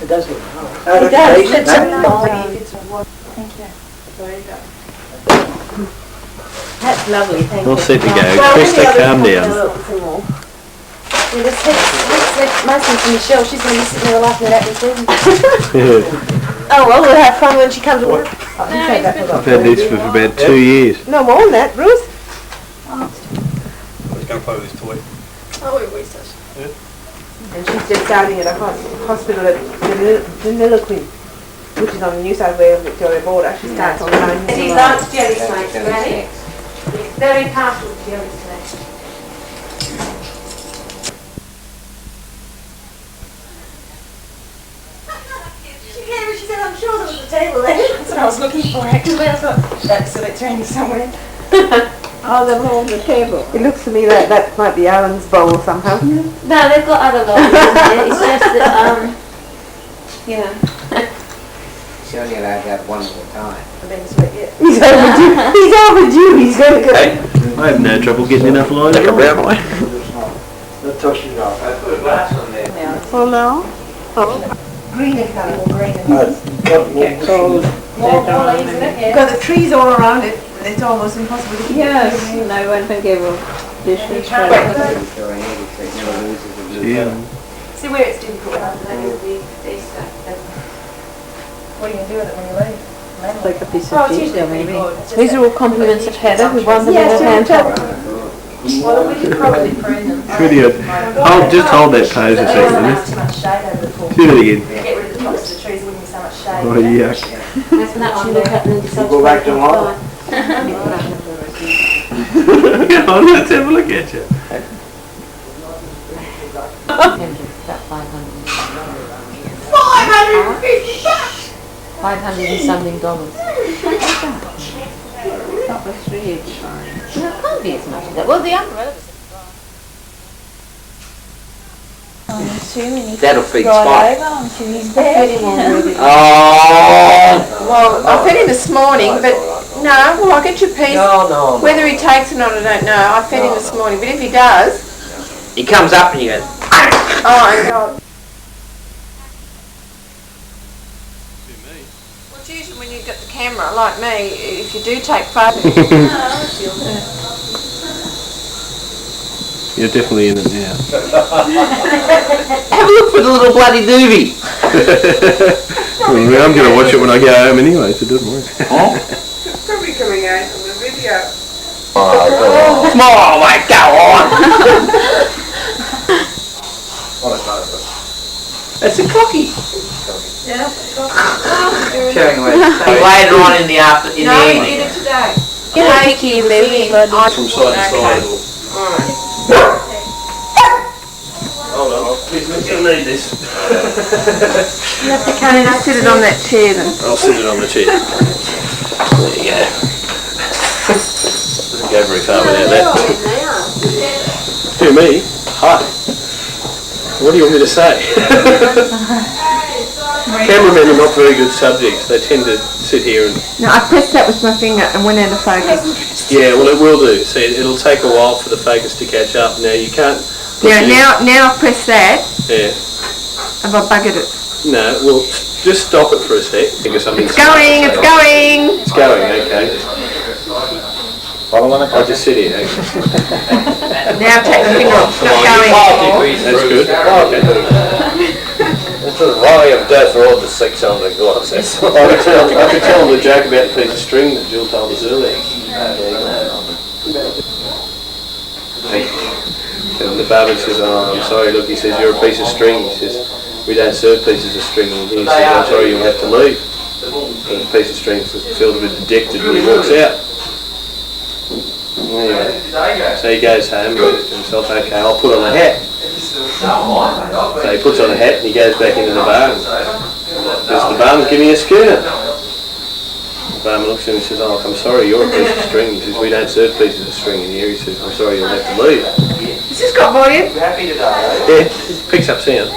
[SPEAKER 10] It does look nice.
[SPEAKER 2] It does.
[SPEAKER 16] Thank you.
[SPEAKER 2] That's lovely, thank you.
[SPEAKER 1] All set to go. Krista, calm down.
[SPEAKER 2] Let's Mason to Michelle. She's going to be sitting there laughing at me too. Oh well, we'll have fun when she comes to work.
[SPEAKER 1] I've had this for about 2 years.
[SPEAKER 2] No more than that, Bruce.
[SPEAKER 5] He's going to play with his toy.
[SPEAKER 7] Oh, we does.
[SPEAKER 2] And she's just starting at a hospital at Deniliquin, which is on the New South Wales Victoria border. She starts on the 9th. And he likes jelly snakes, right? He's very partial to jelly snakes. She said, I'm sure there was a table there.
[SPEAKER 16] That's what I was looking for, actually. I thought that's a bit trendy somewhere.
[SPEAKER 2] Oh, they're all on the table. It looks to me like that might be Alan's bowl somehow.
[SPEAKER 7] No, they've got other loaves. It's just that, you know.
[SPEAKER 6] She's only allowed to have one at a time.
[SPEAKER 2] He's overdue. He's overdue. He's going to go.
[SPEAKER 1] I have no trouble getting enough light.
[SPEAKER 10] Take a brown one. Not touching it off. I put a glass on there.
[SPEAKER 2] Oh no. Oh. Green in colour. Green in
[SPEAKER 16] Cold.
[SPEAKER 2] Because the trees all around it, it's almost impossible to keep.
[SPEAKER 16] Yes, no one can give up dishes.
[SPEAKER 6] Yeah.
[SPEAKER 2] See where it's difficult.
[SPEAKER 16] What are you going to do with it when you leave?
[SPEAKER 7] Like a piece
[SPEAKER 2] Oh,
[SPEAKER 7] of
[SPEAKER 2] it's
[SPEAKER 7] cheese
[SPEAKER 2] usually
[SPEAKER 7] there, maybe.
[SPEAKER 2] pretty good.
[SPEAKER 7] These are all compliments of Heather, who won them in
[SPEAKER 2] Yes,
[SPEAKER 7] her hand.
[SPEAKER 2] well, we could probably prune them.
[SPEAKER 1] Pretty good. Just hold that pose a second.
[SPEAKER 2] Too much shade over the pool.
[SPEAKER 1] Do it again.
[SPEAKER 2] Get rid of the tops of the trees, wouldn't be so much shade.
[SPEAKER 1] Oh, yuck.
[SPEAKER 7] Let's naturally look at them and decide
[SPEAKER 10] Go back tomorrow.
[SPEAKER 1] Come on, let's have a look at you.
[SPEAKER 7] About 500 and something dollars.
[SPEAKER 16] That was really fine.
[SPEAKER 7] No, it can't be as much as that. Well, the umbrella was...
[SPEAKER 6] That'll feed Spike.
[SPEAKER 2] Well, I fed him this morning, but no, well, I'll get your piece.
[SPEAKER 6] No.
[SPEAKER 2] Whether he takes it or not, I don't know. I fed him this morning, but if he does...
[SPEAKER 6] He comes up and you go,
[SPEAKER 2] Oh, and God. Well, it's usually when you've got the camera, like me, if you do take photos...
[SPEAKER 1] You're definitely in it now.
[SPEAKER 6] have a look for the little bloody doobie.
[SPEAKER 1] Well, I'm going to watch it when I go home anyway, so it doesn't work.
[SPEAKER 2] It's probably coming out on the video.
[SPEAKER 6] Small, mate, go on. It's a cocky.
[SPEAKER 2] Yeah.
[SPEAKER 6] Showing away. Later on in the evening.
[SPEAKER 2] No, we did it today.
[SPEAKER 7] Get a picky of me.
[SPEAKER 1] From side to side. Hold on, please, I'm going to need this.
[SPEAKER 2] You have to kind of sit it on that chair then.
[SPEAKER 1] I'll sit it on the chair. There you go. Doesn't go very far without that. Who, me? Hi. What do you want me to say? Cameramen are not very good subjects. They tend to sit here and...
[SPEAKER 2] No, I pressed that with my finger and went out of focus.
[SPEAKER 1] Yeah, well it will do. See, it'll take a while for the focus to catch up. Now you can't...
[SPEAKER 2] Yeah, now I've pressed that.
[SPEAKER 1] Yeah.
[SPEAKER 2] Have I buggered it?
[SPEAKER 1] No, well, just stop it for a sec. Think of something.
[SPEAKER 2] It's going, it's going!
[SPEAKER 1] It's going, okay. I'll just sit here, okay.
[SPEAKER 2] Now take the finger off. It's not going.
[SPEAKER 1] That's good. Okay.
[SPEAKER 11] It's a volley of death rolled to 600 glasses.
[SPEAKER 1] I could tell the joke about the piece of string that Jill told us earlier.
[SPEAKER 11] And the barman says, oh, I'm sorry, look, he says, you're a piece of string. He says, we don't serve pieces of string. And he says, I'm sorry, you'll have to leave. And the piece of string feels a bit dejected when he walks out. Anyway, so he goes home and thinks to himself, okay, I'll put on a hat. So he puts on a hat and he goes back into the bar and says, the barman, give me a schooner. The barman looks at him and says, oh, I'm sorry, you're a piece of string. He says, we don't serve pieces of string in here. He says, I'm sorry, you'll have to leave.
[SPEAKER 2] Has this got volume?
[SPEAKER 11] Yeah, it picks up sound.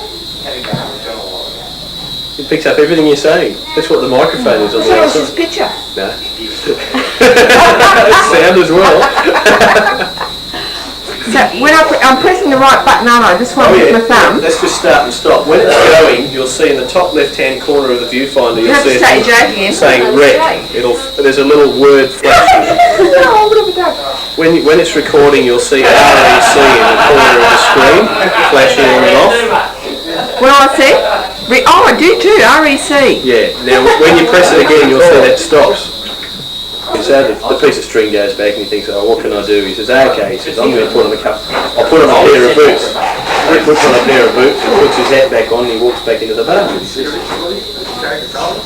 [SPEAKER 11] It picks up everything you're saying. That's what the microphone is on the outside.
[SPEAKER 2] This picture?
[SPEAKER 11] No. Sound as well.
[SPEAKER 2] So when I'm pressing the right button, aren't I? This one with my thumb.
[SPEAKER 11] Let's just start and stop. When it's going, you'll see in the top left-hand corner of the viewfinder, you'll see it saying rec. There's a little word flashing.
[SPEAKER 2] No, what have we done?
[SPEAKER 11] When it's recording, you'll see REC in the corner of the screen, flashing on and off.
[SPEAKER 2] What do I see? Oh, I do too, REC.
[SPEAKER 11] Yeah, now when you press it again, you'll see that stops. So the piece of string goes back and he thinks, oh, what can I do? He says, okay, he says, I'm going to put on I'll put on a pair of boots. He puts on a pair of boots and puts his hat back on and he walks back into the bar. He says,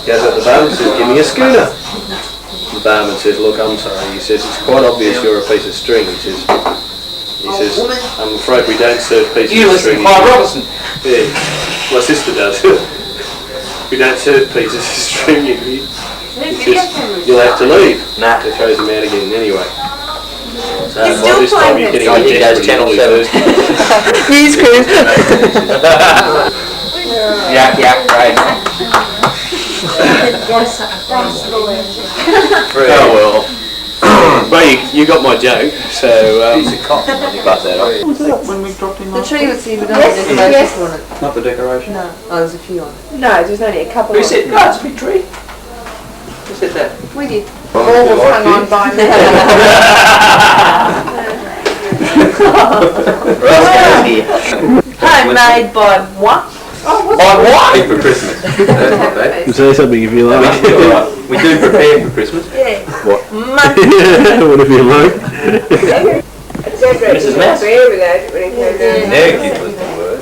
[SPEAKER 11] goes up the bar and says, give me a schooner. The barman says, look, I'm sorry. He says, it's quite obvious you're a piece of string. He says, I'm afraid we don't serve pieces of string.
[SPEAKER 9] You listen to Clive Robertson.
[SPEAKER 11] Yeah, my sister does. We don't serve pieces of string in here. He says, you'll have to leave. Nah. He throws him out again anyway. So by this time you're getting on Channel 7.
[SPEAKER 2] News crew.
[SPEAKER 9] Yeah, right.
[SPEAKER 11] Oh well. Well, you got my joke, so...
[SPEAKER 5] When we dropped in
[SPEAKER 2] The tree was even on the
[SPEAKER 5] Yes.
[SPEAKER 2] decoration on it.
[SPEAKER 5] Not the decoration?
[SPEAKER 2] No. Oh, there's a few on it. No, there's only a couple.
[SPEAKER 9] Who said, no, it's a big tree? Who said that?
[SPEAKER 2] We did. All was hung on by me. Homemade by what?
[SPEAKER 9] By what? For Christmas. That's not bad.
[SPEAKER 12] Say something if you like.
[SPEAKER 9] We do prepare for Christmas.
[SPEAKER 2] Yeah.
[SPEAKER 12] What? Whatever you like.
[SPEAKER 9] Mrs. Mouse.
[SPEAKER 2] Yeah,
[SPEAKER 9] kids listen to the word.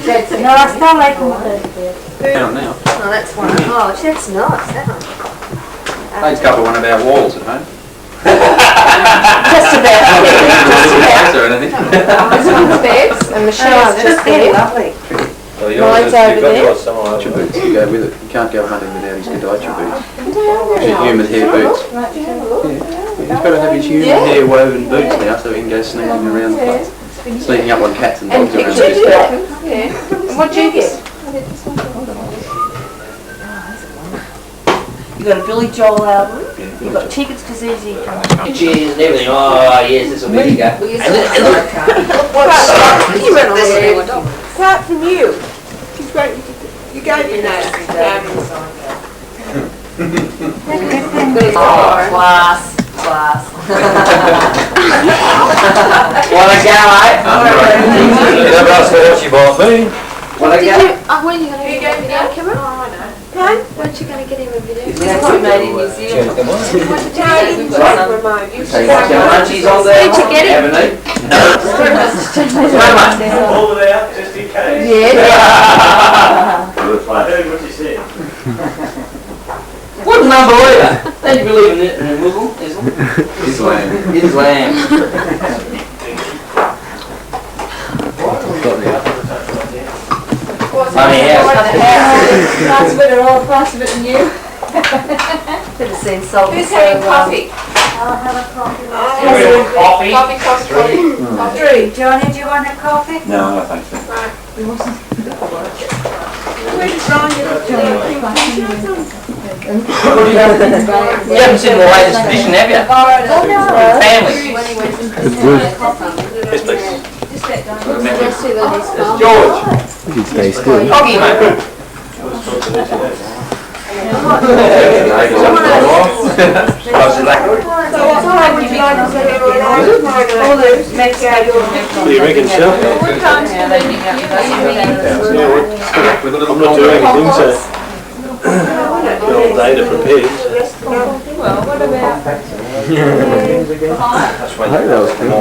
[SPEAKER 7] No, I still like them.
[SPEAKER 5] Now.
[SPEAKER 7] Oh, that's one. Oh, that's nice, that one.
[SPEAKER 5] Let's cover one of our walls at home.
[SPEAKER 2] Just about.
[SPEAKER 5] Is there anything?
[SPEAKER 2] This one's beds and Michelle's just there.
[SPEAKER 7] Lovely.
[SPEAKER 2] Mine's over there.
[SPEAKER 5] Your boots to go with it. You can't go hunting without his Godicha boots. Your human hair boots. Yeah. He's got to have his human hair woven boots now so he can go sneaking around the place. Sneaking up on cats and dogs around the place.
[SPEAKER 2] Yeah. And what'd you get?
[SPEAKER 7] You got a Billy Joel album. You got tickets to ZZ Top.
[SPEAKER 9] Cheers and everything. Oh, yes, this will be the go.
[SPEAKER 2] You went on there. Start from you. She's great. You gave me that.
[SPEAKER 7] Class.
[SPEAKER 9] Wanna go, eh? Never asked for what you bought me. Wanna go?
[SPEAKER 7] When are you going to get a video camera?
[SPEAKER 2] Oh, no.
[SPEAKER 7] When are you going to get him a video?
[SPEAKER 2] It's probably made in New Zealand.
[SPEAKER 9] Munchies on there.
[SPEAKER 7] Where'd you get him?
[SPEAKER 9] Haven't they?
[SPEAKER 11] Hold it out just in case.
[SPEAKER 7] Yeah.
[SPEAKER 11] What you said.
[SPEAKER 9] Wouldn't unbelieve it. Don't you believe in it? In Wiggle? Islam. Islam. Money
[SPEAKER 7] Nice bit of all, nice bit of new. Should have seen salt.
[SPEAKER 2] Who's having coffee?
[SPEAKER 7] I'll have a coffee.
[SPEAKER 9] Coffee?
[SPEAKER 2] Coffee.
[SPEAKER 7] Johnny, do you want a coffee?
[SPEAKER 5] No, I think so.
[SPEAKER 2] Where did Ron
[SPEAKER 9] You haven't seen the latest edition, have you? Family.
[SPEAKER 7] It's good.
[SPEAKER 11] Yes, please.
[SPEAKER 9] It's George.
[SPEAKER 12] He'd stay still.
[SPEAKER 9] Oggy, mate.
[SPEAKER 11] What do you reckon, Shell? I'm not doing anything, so all day to prepare.
[SPEAKER 2] Well, what about...
[SPEAKER 12] I hope that was good.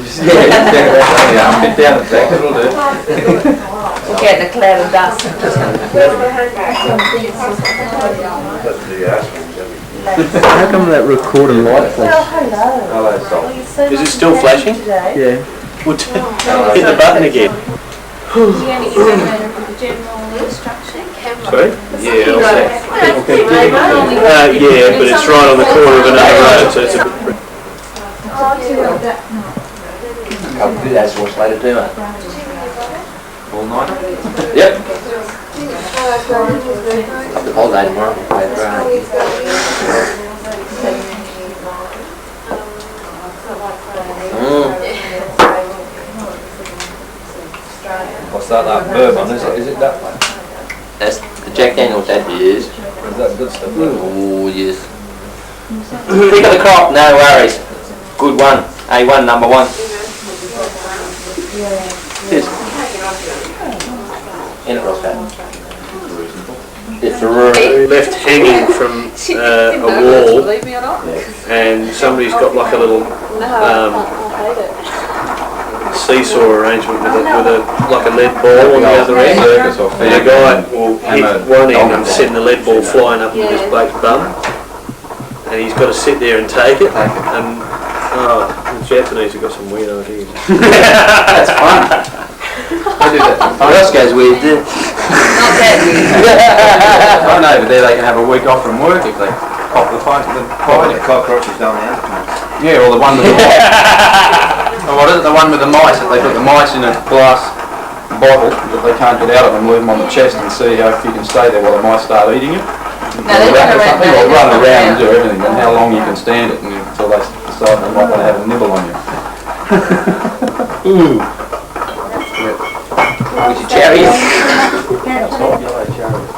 [SPEAKER 5] Yeah, I'm bit down the back, it'll do.
[SPEAKER 2] We're getting a cloud of dust.
[SPEAKER 5] How come that recording light flash?
[SPEAKER 2] Hello.
[SPEAKER 5] Hello, Sol.
[SPEAKER 12] Is it still flashing?
[SPEAKER 5] Yeah.
[SPEAKER 12] Well, hit the button again. Sorry? Yeah, yeah, but it's right on the corner of another road, so it's a bit...
[SPEAKER 5] Come do that watch later too, mate. All night?
[SPEAKER 11] Yep.
[SPEAKER 5] The whole day tomorrow.
[SPEAKER 11] What's that bourbon, is it that one?
[SPEAKER 5] That's the Jack Daniels that is.
[SPEAKER 11] Is that good stuff?
[SPEAKER 5] Oh, yes. Pick of the crop, no worries. Good one. A1, number one. Yes. In it, Roscoe. It's
[SPEAKER 12] left hanging from a wall, and somebody's got like a little seesaw arrangement with like a lead ball on the other end. And the guy will hit one end and send the lead ball flying up into this bloke's bum, and he's got to sit there and take it. And the Japanese have got some weird ideas.
[SPEAKER 5] That's fun. I do that. Roscoe's weird too.
[SPEAKER 2] Not that weird.
[SPEAKER 5] I know, but there they can have a week off from work if they pop the fight. The cockroaches down there. Yeah, or the one with the or what is it? The one with the mice. If they put the mice in a glass bottle that they can't get out of them, leave them on the chest and see how if you can stay there while the mice start eating it.
[SPEAKER 2] They
[SPEAKER 5] run around and do everything, and how long you can stand it until they decide they might want to have a nibble on you. Ooh. With your cherries. Soft yellow cherries.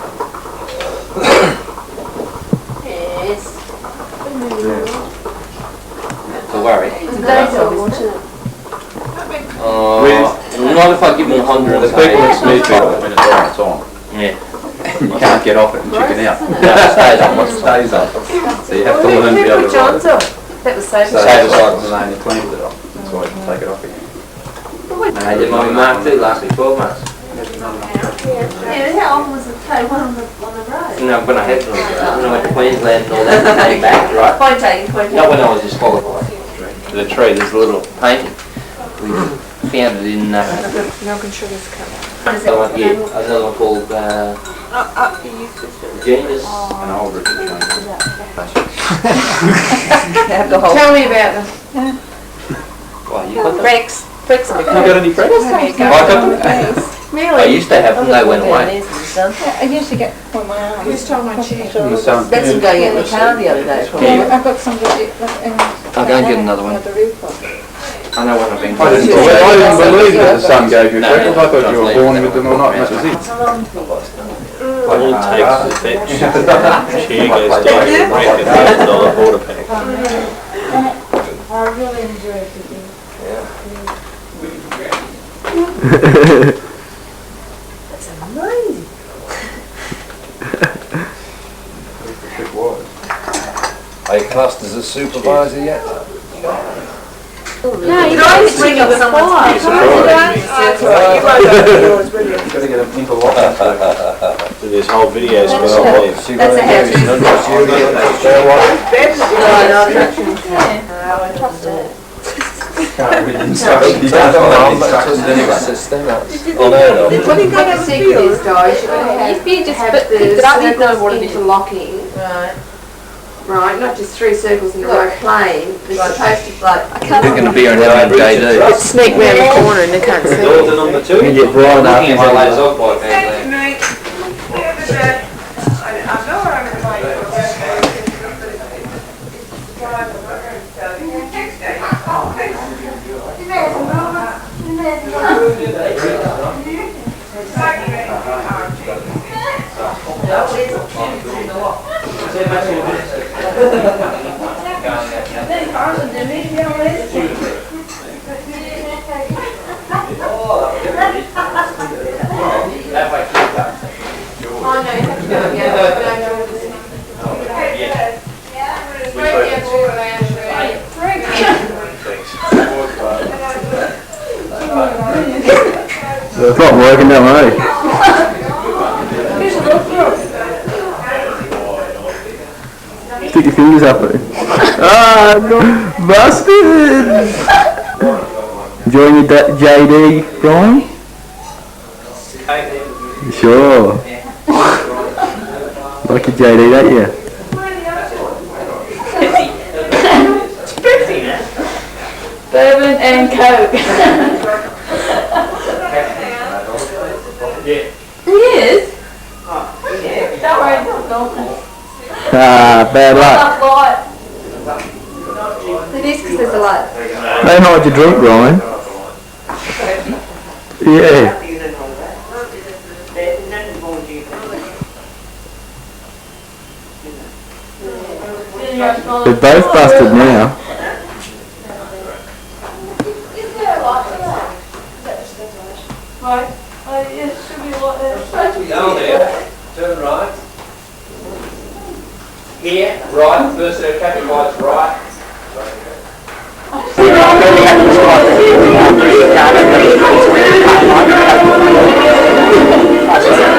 [SPEAKER 2] Yes.
[SPEAKER 5] To worry.
[SPEAKER 11] Not if I give them 100.
[SPEAKER 5] The people that snooze people when it's on, it's on.
[SPEAKER 11] Yeah.
[SPEAKER 5] You can't get off it and chicken out. No, it stays on. What stays on? So you have to learn to be able to ride it.
[SPEAKER 2] That was so
[SPEAKER 5] So it's like the name you cleans it off. That's why you can take it off again.
[SPEAKER 11] I did my Mark 2 last week, 12 months.
[SPEAKER 2] Yeah, how often was the tow on the road?
[SPEAKER 11] No, when I had to, when I went to Queensland and all that, I came back, right?
[SPEAKER 2] Point taking.
[SPEAKER 11] Not when I was disqualified. The tree, there's a little painting. We found it in...
[SPEAKER 2] Milk and sugar's coming.
[SPEAKER 11] another one, yeah, another one called Genius.
[SPEAKER 5] An old Richard train.
[SPEAKER 2] Tell me about them.
[SPEAKER 11] Well, you got them?
[SPEAKER 2] Rex. Rex will be
[SPEAKER 11] You got any friends? I got them.
[SPEAKER 2] Really?
[SPEAKER 11] I used to have them, they went away.
[SPEAKER 16] I used to get on my arm.
[SPEAKER 2] Who's told my cheek?
[SPEAKER 16] That's
[SPEAKER 2] him going in the car the other day.
[SPEAKER 16] Yeah, I've got somebody.
[SPEAKER 11] I'll go and get another one. I know when I've been...
[SPEAKER 5] I didn't believe that the sun gave you freckles. I thought you were born with them or not, and that was it.
[SPEAKER 12] All it takes is that chair goes down and break a $1,000 border pack.
[SPEAKER 16] I really enjoyed it.
[SPEAKER 2] That's amazing.
[SPEAKER 5] It was.
[SPEAKER 11] Are you classed as a supervisor yet?
[SPEAKER 2] No, you guys bring up someone's picture. That's right. You wrote over yours, really.
[SPEAKER 5] You've got to get them interlocked.
[SPEAKER 12] So there's whole videos for
[SPEAKER 2] That's a how-to. I trust it.
[SPEAKER 5] Can't read instructions. You don't follow instructions anyway.
[SPEAKER 2] What are you going to see with these guys? You're going to have the circles interlocking. Right, not just 3 circles in a row plain. They're supposed to like...
[SPEAKER 5] They're going to be around JD.
[SPEAKER 2] Sneak round the corner and they can't see.
[SPEAKER 12] Doors are number 2.
[SPEAKER 5] You get Brian up and
[SPEAKER 11] lays off like that.
[SPEAKER 5] It's not working, don't worry. Stick your fingers up it. Ah, busted! Enjoying your JD, Brian? Sure. Like your JD, don't you?
[SPEAKER 16] Bourbon and Coke.
[SPEAKER 5] Yeah.
[SPEAKER 16] He is? Don't worry, don't.
[SPEAKER 5] Ah, bad luck.
[SPEAKER 16] It is because there's a lot.
[SPEAKER 5] Don't hide your drink, Brian. Yeah. They're both busted now.
[SPEAKER 16] Right. Yeah, it should be a lot there.
[SPEAKER 9] Down there, turn right. Here, right, first traffic lights right.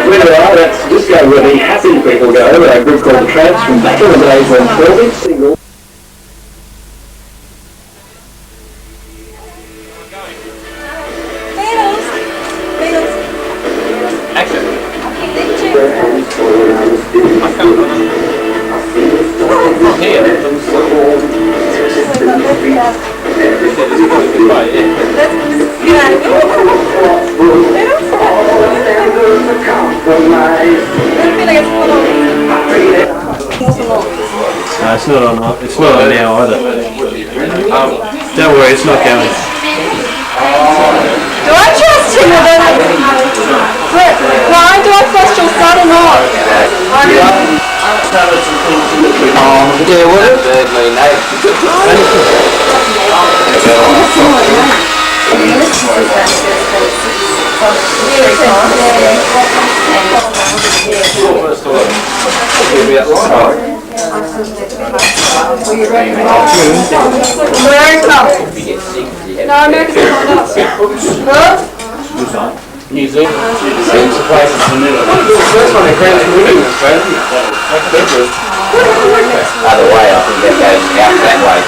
[SPEAKER 10] Where they are, that's just go where the happy people go, a group called the Tramps from back in the days when Melbourne single.
[SPEAKER 12] No, it's not on. It's not on now either. Don't worry, it's not going.
[SPEAKER 16] Do I trust him or don't I? Ryan, do I trust your son or not?
[SPEAKER 6] Yeah, what?
[SPEAKER 16] America. No, America's not up. Huh?
[SPEAKER 9] New Zealand. Seems the place is the middle. First one in Crown's winning Australia.
[SPEAKER 6] Other way, I think that goes out that way.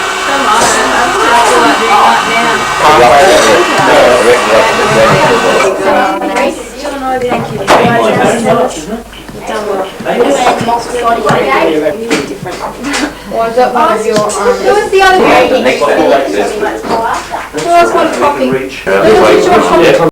[SPEAKER 16] Why is that one of your arms? Who was the other baby? Who else got a copy?